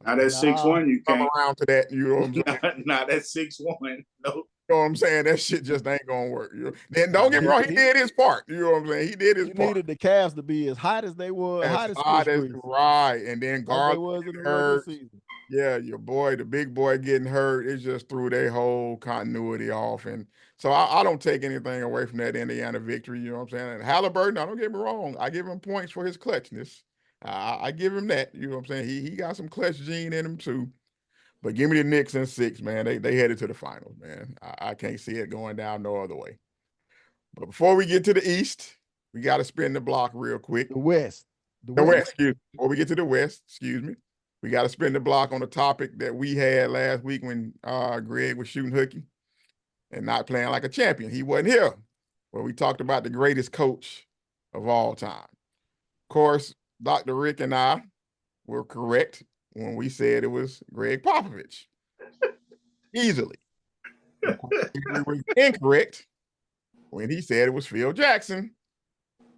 Not at 6'1", you Come can't. around to that, you know what I'm saying? Not at 6'1", no. You know what I'm saying? That shit just ain't gonna work. Then don't get me wrong, he did his part. You know what I'm saying? He did his part. He needed the Cavs to be as hot as they were, hot as right. And then Garland was in the regular season. Yeah, your boy, the big boy getting hurt, it just threw their whole continuity off. And so I don't take anything away from that Indiana victory. You know what I'm saying? And Halliburton, now don't get me wrong, I give him points for his clutchness. I give him that. You know what I'm saying? He got some clutch gene in him too. But give me the Knicks in 6, man. They headed to the finals, man. I can't see it going down no other way. But before we get to the East, we got to spin the block real quick. The West. The West, excuse me. Before we get to the West, excuse me, we got to spin the block on a topic that we had last week when Greg was shooting hooky and not playing like a champion. He wasn't here. Where we talked about the greatest coach of all time. Of course, Dr. Rick and I were correct when we said it was Greg Popovich. Easily. We were incorrect when he said it was Phil Jackson.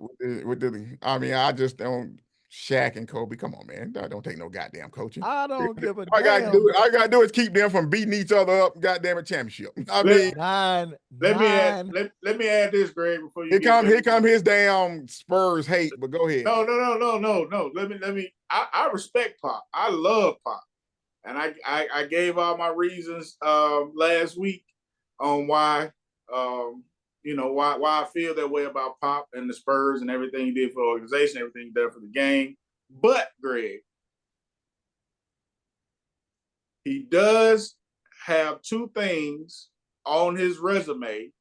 I just don't. Shaq and Kobe, come on, man. Don't take no goddamn coaching. I don't give a damn. All I gotta do is keep them from beating each other up, goddamn it, championship. Let me add this, Greg, before you here come his damn Spurs hate, but go ahead. No. Let me I respect Pop. I love Pop. And I gave all my reasons last week on why why I feel that way about Pop and the Spurs and everything he did for the organization, everything he did for the game. But, Greg, he does have 2 things on his resume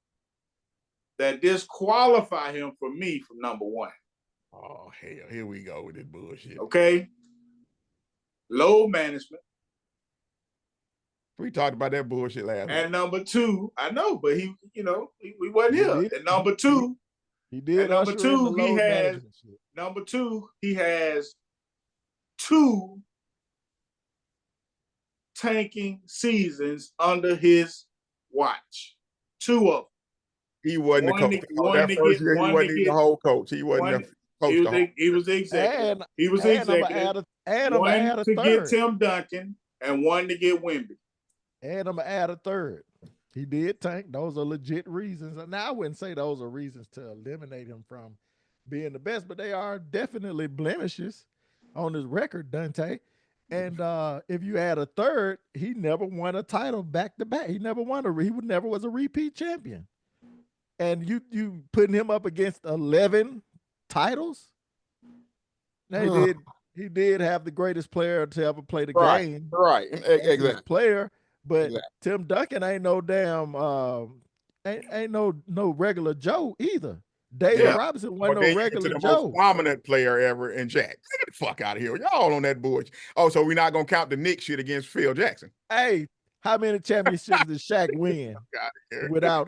that disqualify him for me from number 1. Oh, hell, here we go with this bullshit. Okay? Load management. We talked about that bullshit last week. And number 2, I know, but he wasn't here. And number 2, he did. Number 2, he has 2 tanking seasons under his watch. 2 of them. He wasn't the coach. That first year, he wasn't even the whole coach. He wasn't the coach. He was the executive. He was the executive. One to get Tim Duncan and one to get Wemby. And I'm going to add a third. He did tank. Those are legit reasons. Now, I wouldn't say those are reasons to eliminate him from being the best, but they are definitely blemishes on his record, Dante. And if you add a third, he never won a title back-to-back. He never was a repeat champion. And you putting him up against 11 titles? Now, he did have the greatest player to ever play the game. Right, exactly. Player. But Tim Duncan ain't no damn ain't no regular Joe either. David Robinson wasn't no regular the Joe. Most prominent player ever in Shaq. Get the fuck out of here. Y'all on that bullshit. Oh, so we're not gonna count the Knicks shit against Phil Jackson. Hey, how many championships did Shaq win without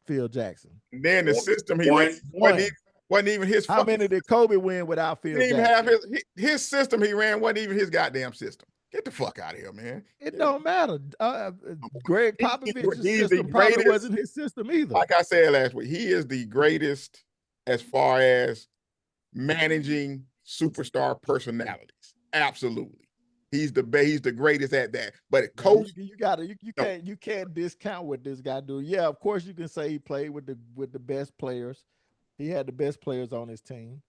Phil Jackson? And then the system he ran wasn't even his. How many did Kobe win without Phil Jackson? He didn't even have his system he ran wasn't even his goddamn system. Get the fuck out of here, man. It don't matter. Greg Popovich's system probably wasn't his system either. Like I said last week, he is the greatest as far as managing superstar personalities. Absolutely. He's the greatest at that. But coach, you can't discount what this guy do. Yeah, of course you can say he played with the best players. He had the best players on his team.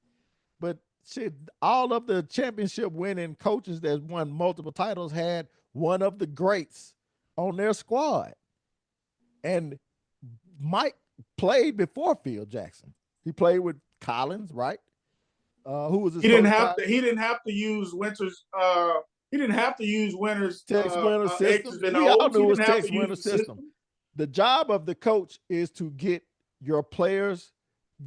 But shit, all of the championship winning coaches that won multiple titles had one of the greats on their squad. And Mike played before Phil Jackson. He played with Collins, right? Who was his He didn't have to use Winter's Tex Winter's system. We all knew it was Tex Winter's system. The job of the coach is to get your players,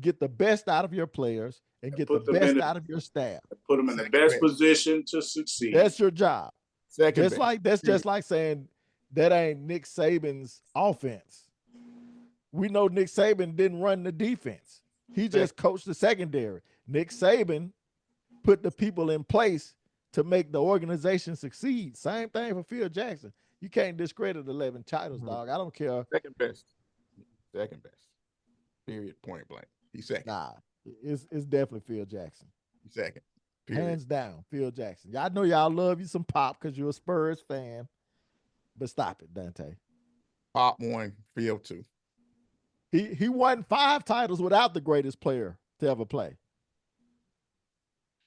get the best out of your players, and get the put them best out of your staff. Put them in the best position to succeed. That's your job. Second That's just like saying that ain't Nick Saban's offense. We know Nick Saban didn't run the defense. He just coached the secondary. Nick Saban put the people in place to make the organization succeed. Same thing for Phil Jackson. You can't discredit 11 titles, dog. I don't care. Second best. Period. Point blank. He's second. Nah, it's definitely Phil Jackson. He's second. Period. Hands down, Phil Jackson. Y'all know y'all love you some Pop because you're a Spurs fan. But stop it, Dante. Pop 1, Phil 2. He won 5 titles without the greatest player to ever play.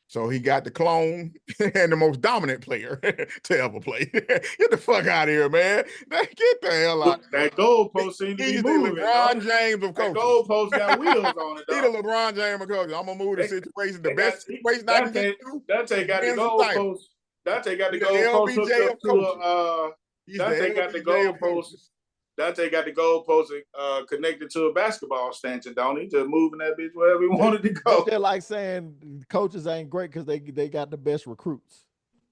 So he got the clone and the most dominant player to ever play. Get the fuck out of here, man. Get the hell out. That goalpost seems to be He's moving. the LeBron James of coaches. That goalpost got wheels on it, He's dog. the LeBron James of coaches. I'm going to move the situation. The best situation I can get to. Dante got the goalpost. Dante got the goalpost hooked up to Dante got the goalpost. Dante got the goalpost connected to a basketball stanchion, don't he? Just moving that bitch wherever he wanted to go. They're like saying coaches ain't great because they got the best recruits.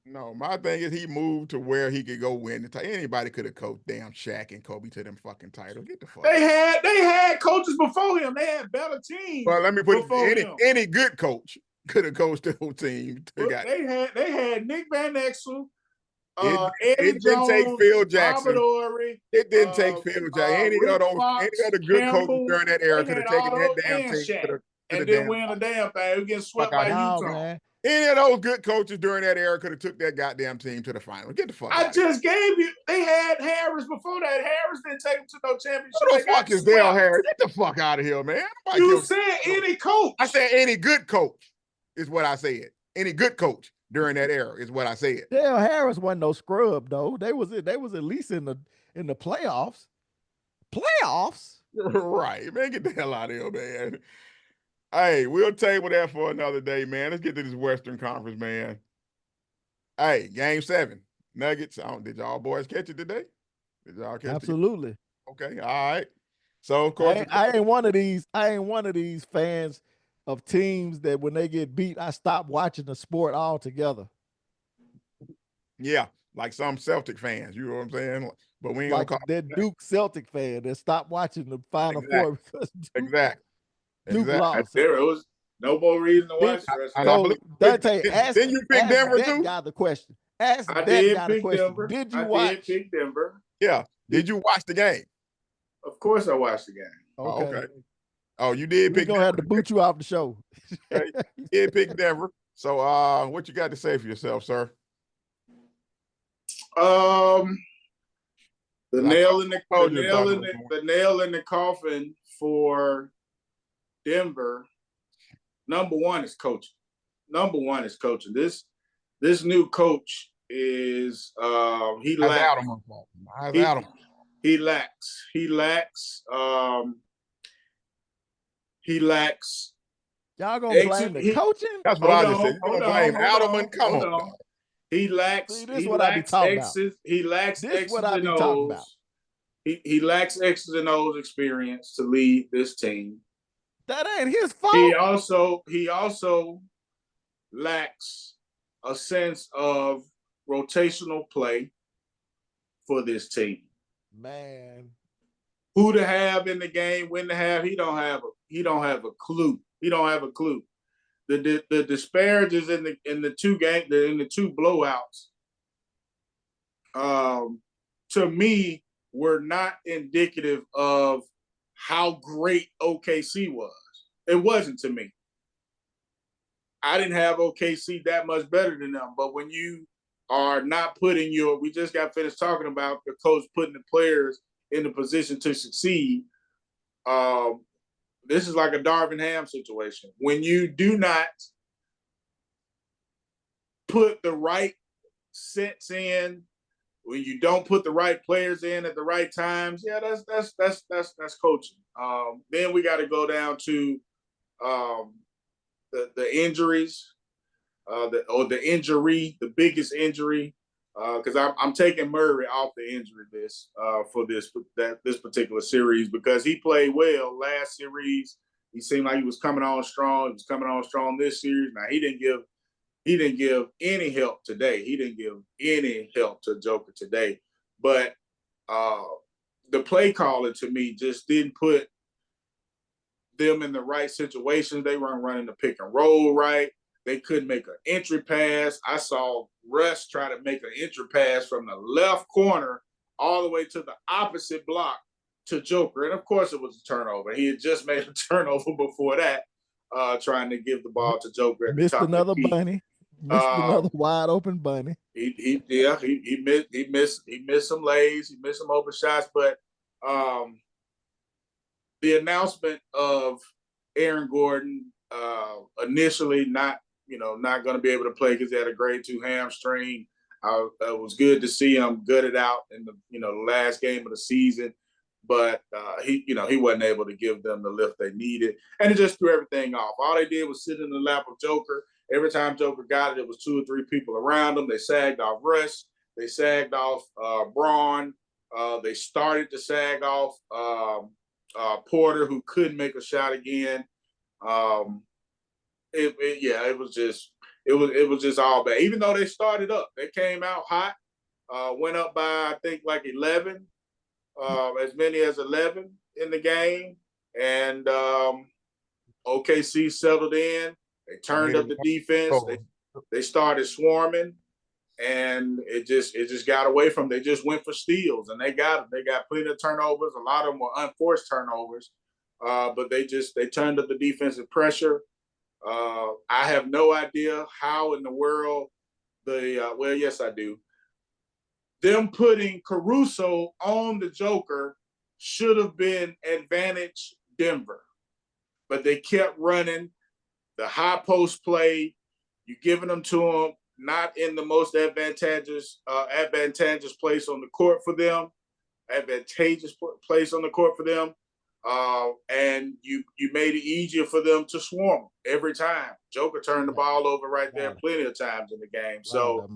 No, my thing is he moved to where he could go win the title. Anybody could have coached damn Shaq and Kobe to them fucking titles. Get the fuck. They had coaches before him. They had better teams. Well, let me put it. Any good coach could have coached the whole team. They had Nick Van Exel. It didn't take Phil Jackson. It didn't take Phil Jackson. Any other good coaches during that era could have taken that damn team. And didn't win a damn thing. We getting swept by Utah. Man. Any of those good coaches during that era could have took that goddamn team to the final. Get the fuck out. I just gave you. They had Harris before that. Harris didn't take them to no championship. Who the fuck is Dale Harris? Get the fuck out of here, man. You said any coach. I said any good coach is what I said. Any good coach during that era is what I said. Dale Harris wasn't no scrub though. They was at least in the playoffs. Playoffs? Right, man. Get the hell out of here, man. Hey, we'll table that for another day, man. Let's get to this Western Conference, man. Hey, Game 7, Nuggets. Did y'all boys catch it today? Did y'all catch it? Absolutely. Okay, all right. So of course, I ain't one of these fans of teams that when they get beat, I stop watching the sport altogether. Yeah, like some Celtic fans, you know what I'm saying? But we ain't like gonna call that Duke Celtic fan that stopped watching the Final Four because Duke lost. There was no more reason to watch. Dante, then you pick Denver that too? guy the question. Ask that guy the question. Denver. Did you watch? I did pick Denver. Yeah. Did you watch the game? Of course I watched the game. Okay. Oh, you did pick Denver. We're going to have to boot you off the show. Okay. You did pick Denver. So what you got to say for yourself, sir? The nail in the coffin for Denver. Number one is coaching. This new coach is he lacks. Y'all gonna blame the coaching? That's what I just said. You're gonna blame Adelman. Come on. He lacks. See, this is what I be talking about. He lacks X's and talking O's. about. He lacks X's and O's experience to lead this team. That ain't his fault. He also lacks a sense of rotational play for this team. Man, who to have in the game, when to have, he don't have a clue. The disparages in the two blowouts, to me, were not indicative of how great OKC was. It wasn't to me. I didn't have OKC that much better than them. But when you are not putting we just got finished talking about the coach putting the players in the position to succeed. This is like a Darvin Ham situation. When you do not put the right sets in, when you don't put the right players in at the right times, yeah, that's coaching. Then we got to go down to the injuries, the biggest injury, because I'm taking Murray off the injury list for this particular series because he played well last series. He seemed like he was coming on strong. He was coming on strong this series. Now he didn't give any help today. He didn't give any help to Joker today. But the play calling to me just didn't put them in the right situations. They weren't running the pick and roll right. They couldn't make an entry pass. I saw Russ try to make an entry pass from the left corner all the way to the opposite block to Joker. And of course it was a turnover. He had just made a turnover before that, trying to give the ball to Joker at Missed the top another of the key. bunny. Missed another wide open bunny. He missed some lays, he missed some open shots, but the announcement of Aaron Gordon initially not going to be able to play because he had a grade 2 hamstring. It was good to see him gutted out in the last game of the season, but he wasn't able to give them the lift they needed, and it just threw everything off. All they did was sit in the lap of Joker. Every time Joker got it, it was 2 or 3 people around him. They sagged off Russ. They sagged off Braun. They started to sag off Porter, who couldn't make a shot again. It was just all bad. Even though they started up, they came out hot, went up by I think like 11, as many as 11 in the game, and OKC settled in. They turned up the defense. They started swarming, and it just got away from them. They just went for steals, and they got plenty of turnovers. A lot of them were unforced turnovers, but they turned up the defensive pressure. I have no idea how in the world well, yes, I do. Them putting Caruso on the Joker should have been advantage Denver, but they kept running the high post play. You giving them to them, not in the most advantageous place on the court for them, advantageous place on the court for them. And you made it easier for them to swarm every time. Joker turned the ball over right there plenty of times in the game. So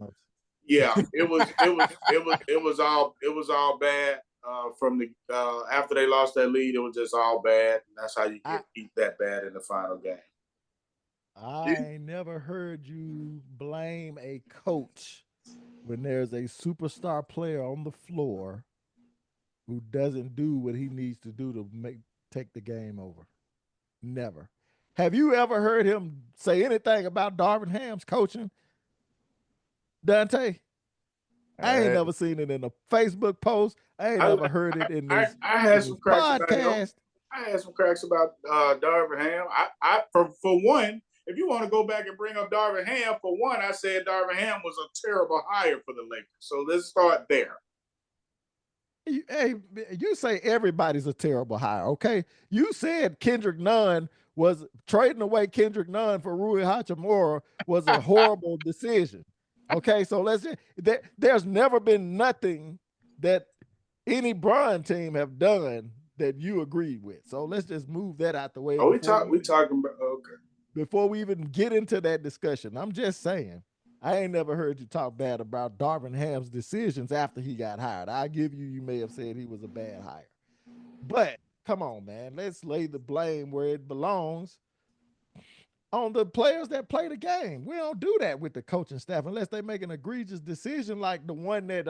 yeah, it was all bad from the after they lost that lead. It was just all bad. And that's how you get eat that bad in the final game. I ain't never heard you blame a coach when there's a superstar player on the floor who doesn't do what he needs to do to take the game over. Never. Have you ever heard him say anything about Darvin Ham's coaching, Dante? I ain't never seen it in a Facebook post. I ain't never heard it in this, I had some cracks podcast. I had some cracks about Darvin Ham. For one, if you want to go back and bring up Darvin Ham, for one, I said Darvin Ham was a terrible hire for the Lakers. So let's start there. Hey, you say everybody's a terrible hire, okay? You said Kendrick Nunn was trading away Kendrick Nunn for Rui Hachimura was a horrible decision. Okay, so there's never been nothing that any Bron team have done that you agreed with. So let's just move that out the way. We talking about okay. Before we even get into that discussion, I'm just saying, I ain't never heard you talk bad about Darvin Ham's decisions after he got hired. I give you may have said he was a bad hire. But come on, man, let's lay the blame where it belongs on the players that play the game. We don't do that with the coaching staff unless they make an egregious decision like the one that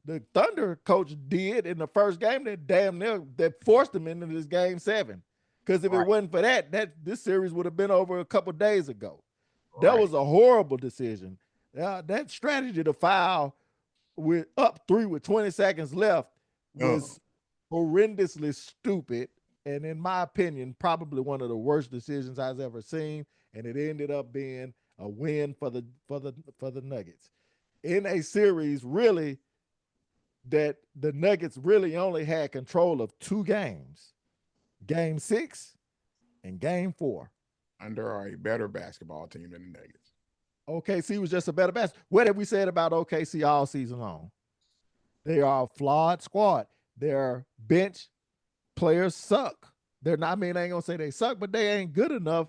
the Thunder coach did in the first game that forced them into this game 7. Because if it wasn't for this series would have been over a couple days ago. That was a horrible decision. That strategy to foul with up 3 with 20 seconds left was horrendously stupid. And in my opinion, probably one of the worst decisions I've ever seen. And it ended up being a win for the Nuggets. In a series really that the Nuggets really only had control of 2 games. Game 6 and game 4. Under a better basketball team than the Nuggets. OKC was just a better basketball. What have we said about OKC all season long? They are a flawed squad. Their bench players suck. They're not, I mean, I ain't gonna say they suck, but they ain't good enough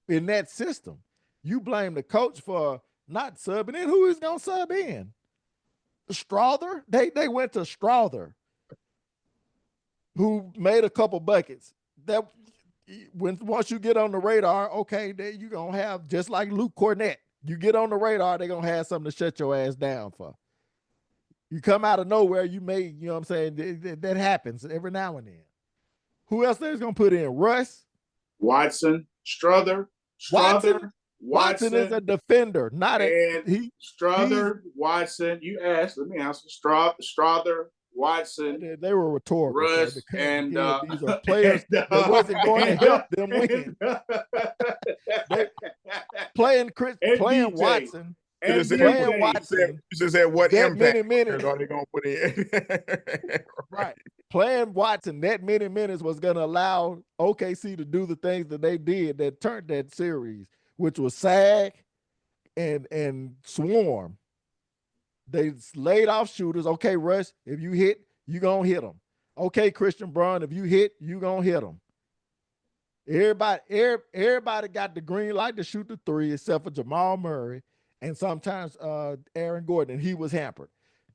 in that system. You blame the coach for not subbing in. Who is gonna sub in? Strother? They went to Strother, who made a couple buckets. That once you get on the radar, okay, then you're gonna have, just like Luke Cornett. You get on the radar, they're gonna have something to shut your ass down for. You come out of nowhere, you may, you know what I'm saying? That happens every now and then. Who else there's gonna put in? Russ? Watson, Strother. Watson is a defender, not Strother, Watson. You asked, let me answer. Strother, Watson. They were rhetorical. Russ, and these are players that wasn't going to help them win. Playing Watson. And playing Watson. You just said what impact minutes are they going to put in? Right. Playing Watson that many minutes was going to allow OKC to do the things that they did that turned that series, which was sag and swarm. They laid off shooters. Okay, Russ, if you hit, you going to hit them. Okay, Christian Braun, if you hit, you going to hit them. Everybody got the green light to shoot the three except for Jamal Murray and sometimes Aaron Gordon, and he was hampered.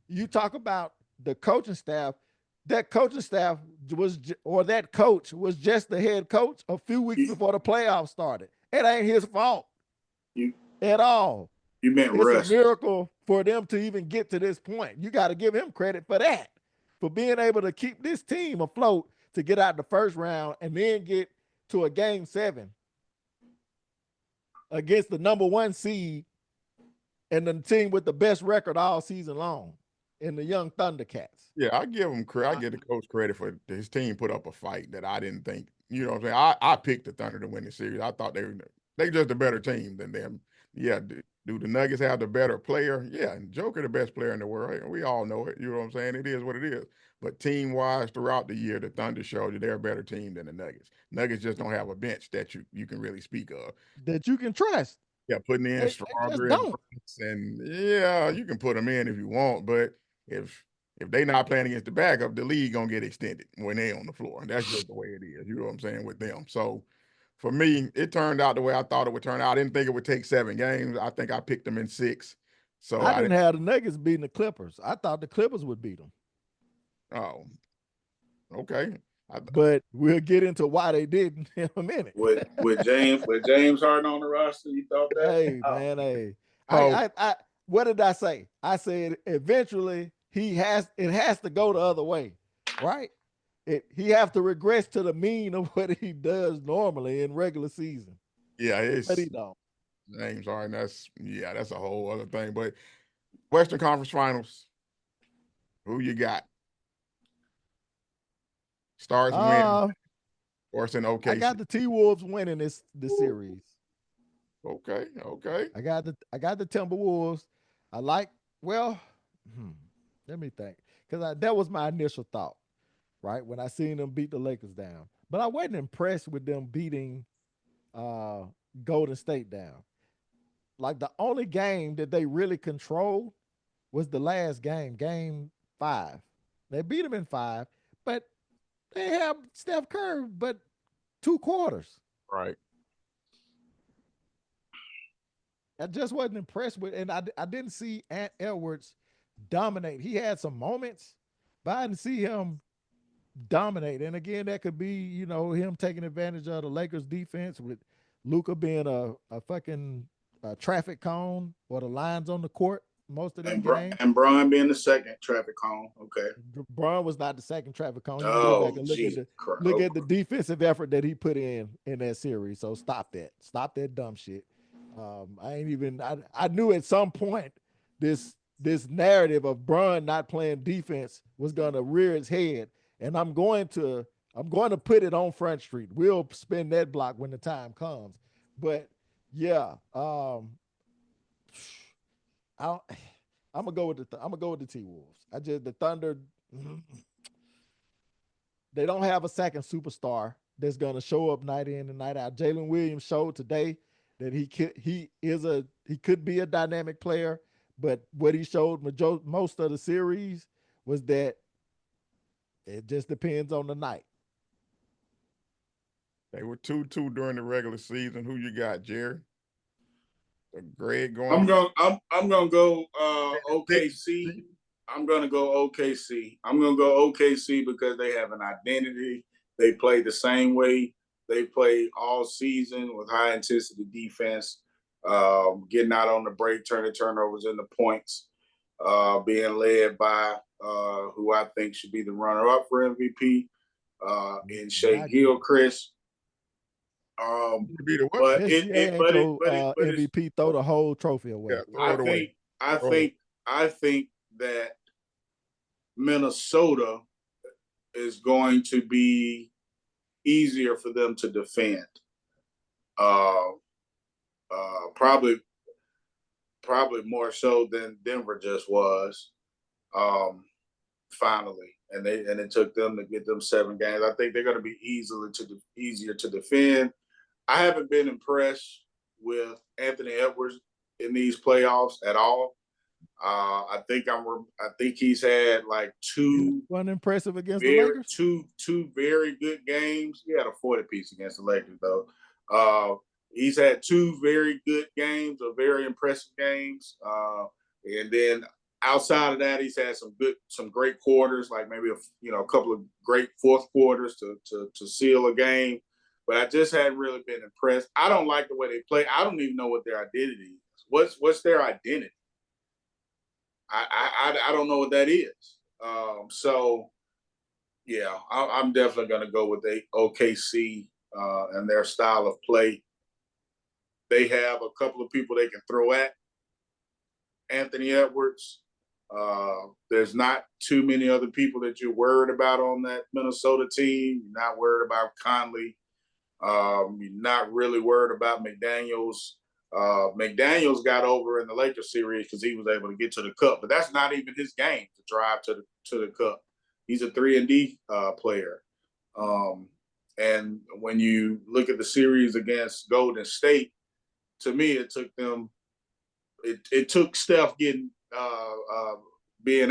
You talk about the coaching staff. That coaching staff that coach was just the head coach a few weeks before the playoffs started. It ain't his fault at all. You meant Russ. It's a miracle for them to even get to this point. You got to give him credit for that, for being able to keep this team afloat to get out the first round and then get to a game 7 against the number 1 seed and the team with the best record all season long in the young Thundercats. Yeah, I give him credit. I give the coach credit for his team put up a fight that I didn't think. You know what I'm saying? I picked the Thunder to win the series. I thought they just a better team than them. Yeah, do the Nuggets have the better player? Yeah, and Joker the best player in the world. We all know it. You know what I'm saying? It is what it is. But team-wise, throughout the year, the Thunder showed you they're a better team than the Nuggets. Nuggets just don't have a bench that you can really speak of. That you can trust. Yeah, putting in Strawberry and yeah, you can put them in if you want, but if they not playing against the backup, the league gonna get extended when they on the floor. And that's just the way it is. You know what I'm saying with them. So for me, it turned out the way I thought it would turn out. I didn't think it would take 7 games. I think I picked them in 6. So I didn't have the Nuggets beating the Clippers. I thought the Clippers would beat them. Oh, okay. But we'll get into why they didn't in a minute. With James Harden on the roster, you thought that? Hey, man, hey. I what did I say? I said eventually it has to go the other way, right? He have to regress to the mean of what he does normally in regular season. Yeah, but he don't. James Harden, that's a whole other thing. But Western Conference Finals, who you got? Stars winning, or it's an OKC. I got the T-Wolves winning this series. Okay. I got the Timberwolves. Let me think, because that was my initial thought, right? When I seen them beat the Lakers down, but I wasn't impressed with them beating Golden State down. Like the only game that they really controlled was the last game, game 5. They beat them in 5, but they have Steph Curry, but 2 quarters. Right. I just wasn't impressed with, and I didn't see Ant Edwards dominate. He had some moments, but I didn't see him dominate. And again, that could be, him taking advantage of the Lakers defense with Luka being a fucking traffic cone or the lines on the court most of that game. And Braun being the second traffic cone. Okay. Braun was not the second traffic cone. Look at the defensive effort that he put in that series. So stop that. Stop that dumb shit. I knew at some point this narrative of Braun not playing defense was going to rear its head, and I'm going to put it on Front Street. We'll spin that block when the time comes. But yeah, I'm gonna go with the T-Wolves. The Thunder, they don't have a second superstar that's gonna show up night in and night out. Jalen Williams showed today that he could be a dynamic player, but what he showed most of the series was that it just depends on the night. They were 2-2 during the regular season. Who you got, Jerry? Greg going? I'm gonna go OKC. I'm gonna go OKC. I'm gonna go OKC because they have an identity. They play the same way They played all season with high intensity defense, getting out on the break, turning turnovers into points, being led by who I think should be the runner-up for MVP in Shaq Gilchrist. Be the what? But SGA ain't your MVP. Throw the whole trophy away. Yeah, throw it away. I think that Minnesota is going to be easier for them to defend. Probably more so than Denver just was. Finally, and it took them to get them 7 games. I think they're going to be easier to defend. I haven't been impressed with Anthony Edwards in these playoffs at all. I think he's had like 2 one impressive against the Lakers. Two very good games. He had a 40-piece against the Lakers though. He's had 2 very good games, or very impressive games, and then outside of that, he's had some great quarters, like maybe a couple of great fourth quarters to seal a game. But I just hadn't really been impressed. I don't like the way they play. I don't even know what their identity is. What's their identity? I don't know what that is. So yeah, I'm definitely going to go with OKC and their style of play. They have a couple of people they can throw at Anthony Edwards. There's not too many other people that you're worried about on that Minnesota team. You're not worried about Conley. You're not really worried about McDaniels. McDaniels got over in the Lakers series because he was able to get to the cup, but that's not even his game to drive to the cup. He's a 3-and-D player. And when you look at the series against Golden State, to me, it took Steph being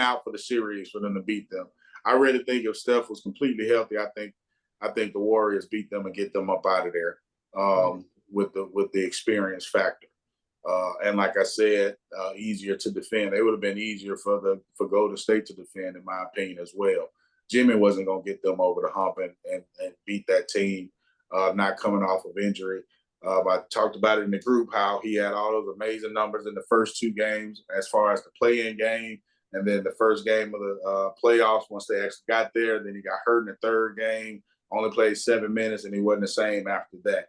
out for the series for them to beat them. I really think if Steph was completely healthy, I think the Warriors beat them and get them up out of there with the experience factor. And like I said, easier to defend. It would have been easier for Golden State to defend, in my opinion, as well. Jimmy wasn't going to get them over the hump and beat that team, not coming off of injury. I talked about it in the group, how he had all those amazing numbers in the first 2 games as far as the play-in game, and then the first game of the playoffs once they actually got there. Then he got hurt in the 3rd game, only played 7 minutes, and he wasn't the same after that.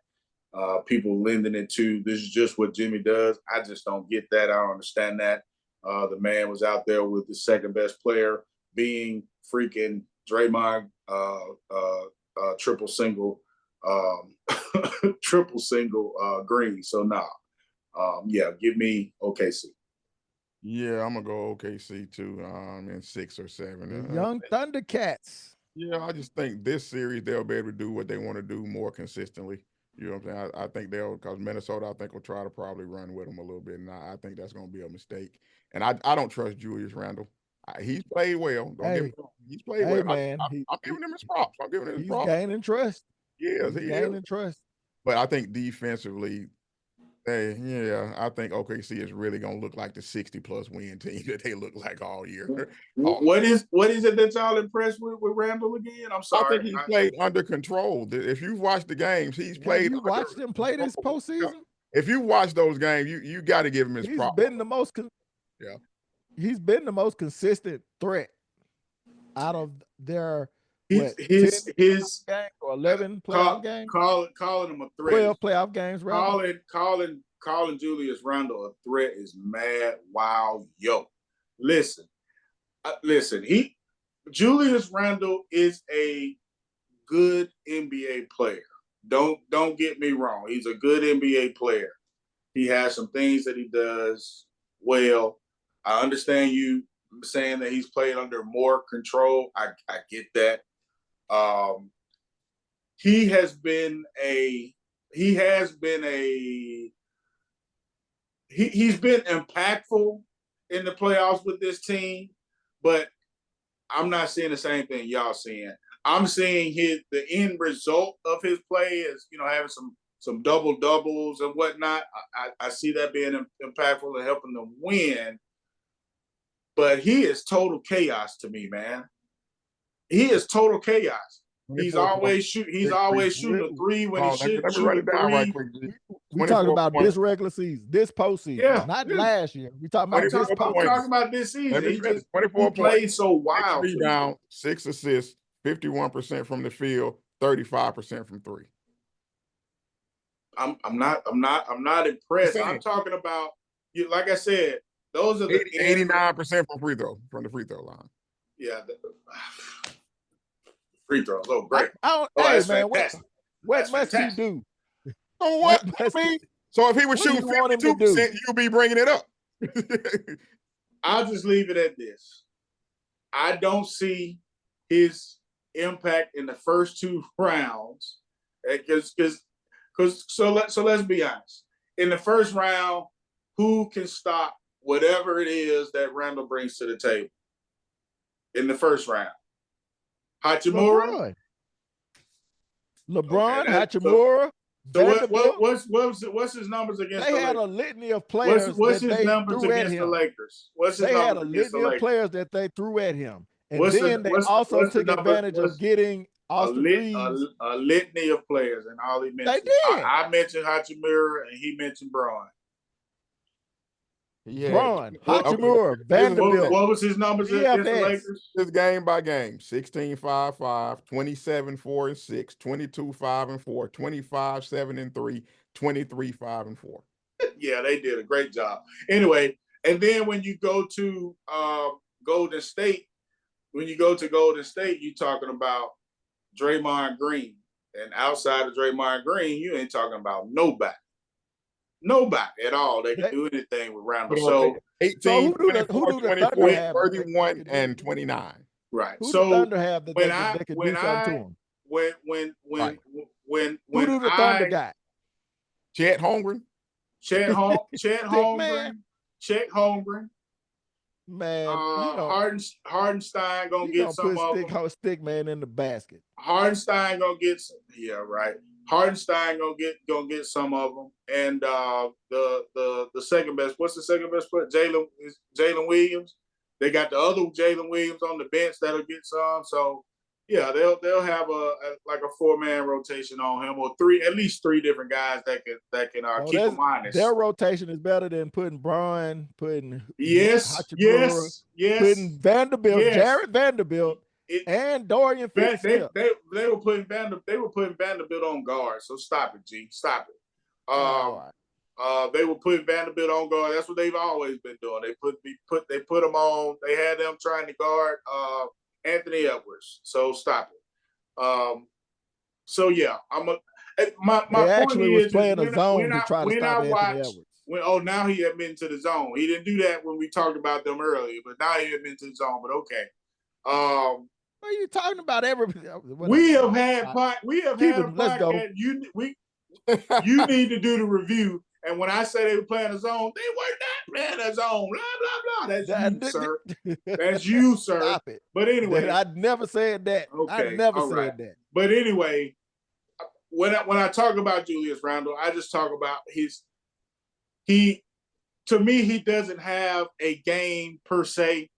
People lending it to this is just what Jimmy does. I just don't get that. I don't understand that. The man was out there with the 2nd best player being freaking Draymond, triple single Green. So yeah, give me OKC. Yeah, I'm gonna go OKC too. In 6 or 7. Young Thundercats. Yeah, I just think this series they'll be able to do what they want to do more consistently. You know what I'm saying? I think because Minnesota, I think, will try to probably run with them a little bit, and I think that's going to be a mistake. And I don't trust Julius Randle. He's played well. Don't get me wrong. He's played well. Man, I'm giving him his props. He's gaining trust. Yes, he's gaining trust. But I think defensively, I think OKC is really going to look like the 60-plus win team that they look like all year. What is it that y'all impressed with Randall again? I'm sorry. I think he's played under control. If you've watched the games, he's played. You watched him play this postseason? If you watch those games, you got to give him his props. He's been the most he's been the most consistent threat out of their his games or 11 playoff games. Calling him a threat. 12 playoff games. Calling Julius Randle a threat is mad. Wow, yo. Listen. Julius Randle is a good NBA player. Don't get me wrong. He's a good NBA player. He has some things that he does well. I understand you saying that he's played under more control. I get that. He's been impactful in the playoffs with this team, but I'm not seeing the same thing y'all seeing. I'm seeing the end result of his play is, having some double doubles and whatnot. I see that being impactful and helping them win. But he is total chaos to me, man. He is total chaos. He's 24 always points, He's 6 always shooting a rebounds. three when Oh, he let shouldn't me shoot write a it down right three. quick. G. We talking 24 about points. this regular season, this postseason, Yeah, not yeah. last year. We talking I'm about this Twenty-four postseason. talking about this season. Let me He finish. just 24 played points, so 6 wild. rebounds, 6 assists, 51% from the field, 35% from three. I'm not impressed. I'm talking about you. Like I said, those are the 89% from the free throw line. Yeah, free throws. Oh, great. Hey that's man, fantastic. what must he do? So what? So if he was shooting 52%, you'll be bringing it up. I'll just leave it at this. I don't see his impact in the first 2 rounds so let's be honest. In the first round, who can stop whatever it is that Randall brings to the table? In the first round, Hachimura, LeBron, Hachimura. So what's his numbers against the Lakers? They had a litany of players. What's his numbers against the Lakers? They had a litany of players that they threw at him, and then they also took advantage of getting Austin Reeves. A litany of players, and all he mentioned. They did. I mentioned Hachimura, and he mentioned Braun. Braun, Hachimura, Vanderbilt. What was his numbers against the Lakers? This game by game: 16-5-5, 27-4-6, 22-5-4, 25-7-3, 23-5-4. Yeah, they did a great job. Anyway, and then when you go to Golden State, you're talking about Draymond Green, and outside of Draymond Green, you ain't talking about nobody at all. They can do anything with Randall. So 18, 24, 24, 31, and 29. Right. Who so the Thunder have that they could do something to him? When who do the Thunder got? Chet Holmgren. Chet Holmgren. Man, Hardenstein gonna get some of them. Stick man in the basket. Hardenstein gonna get some. Yeah, right. Hardenstein gonna get some of them, and the second best. What's the second best player? Jalen Williams. They got the other Jalen Williams on the bench that'll get some. So yeah, they'll have a 4-man rotation on him, or at least three different guys that can keep him honest. Their rotation is better than putting Braun, putting Hachimura, putting Vanderbilt, Jared Vanderbilt. And Dorian Finney-Smith. They were putting Vanderbilt on guard. So stop it, G. Stop it. They were putting Vanderbilt on guard. That's what they've always been doing. They put them on. They had them trying to guard Anthony Edwards. So stop it. So yeah, my point is playing a zone to try to stop Anthony Edwards. Now he admitted to the zone. He didn't do that when we talked about them earlier, but now he admitted to the zone. But okay. What are you talking about? We have had a podcast. You need to do the review. And when I say they were playing a zone, they were not playing a zone. Blah blah blah. That's you, sir. That's you, sir. Stop it. But anyway, I never said that. Okay, I never said that. But anyway, when I talk about Julius Randle, I just talk about to me, he doesn't have a game per se.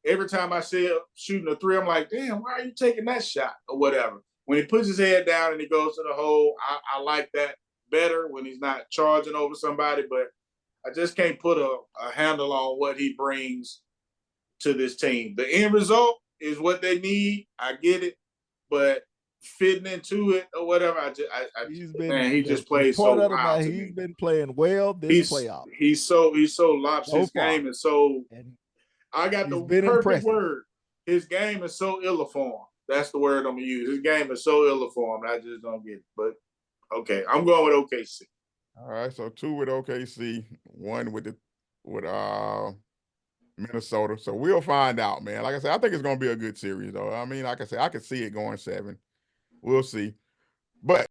Every time I see him shooting a three, I'm like, damn, why are you taking that shot or whatever? When he puts his head down and he goes to the hole, I like that better when he's not charging over somebody, but I just can't put a handle on what he brings to this team. The end result is what they need. I get it, but fitting into it or whatever, he just plays so wild. He's been playing well this playoff. He's so lopsided. His game is so. I got the perfect word. His game is so ill-informed. That's the word I'm gonna use. His game is so ill-informed. I just don't get it. But okay, I'm going with OKC. All right, so 2 with OKC, 1 with Minnesota. So we'll find out, man. Like I said, I think it's gonna be a good series, though. I mean, like I said, I could see it going 7. We'll see. But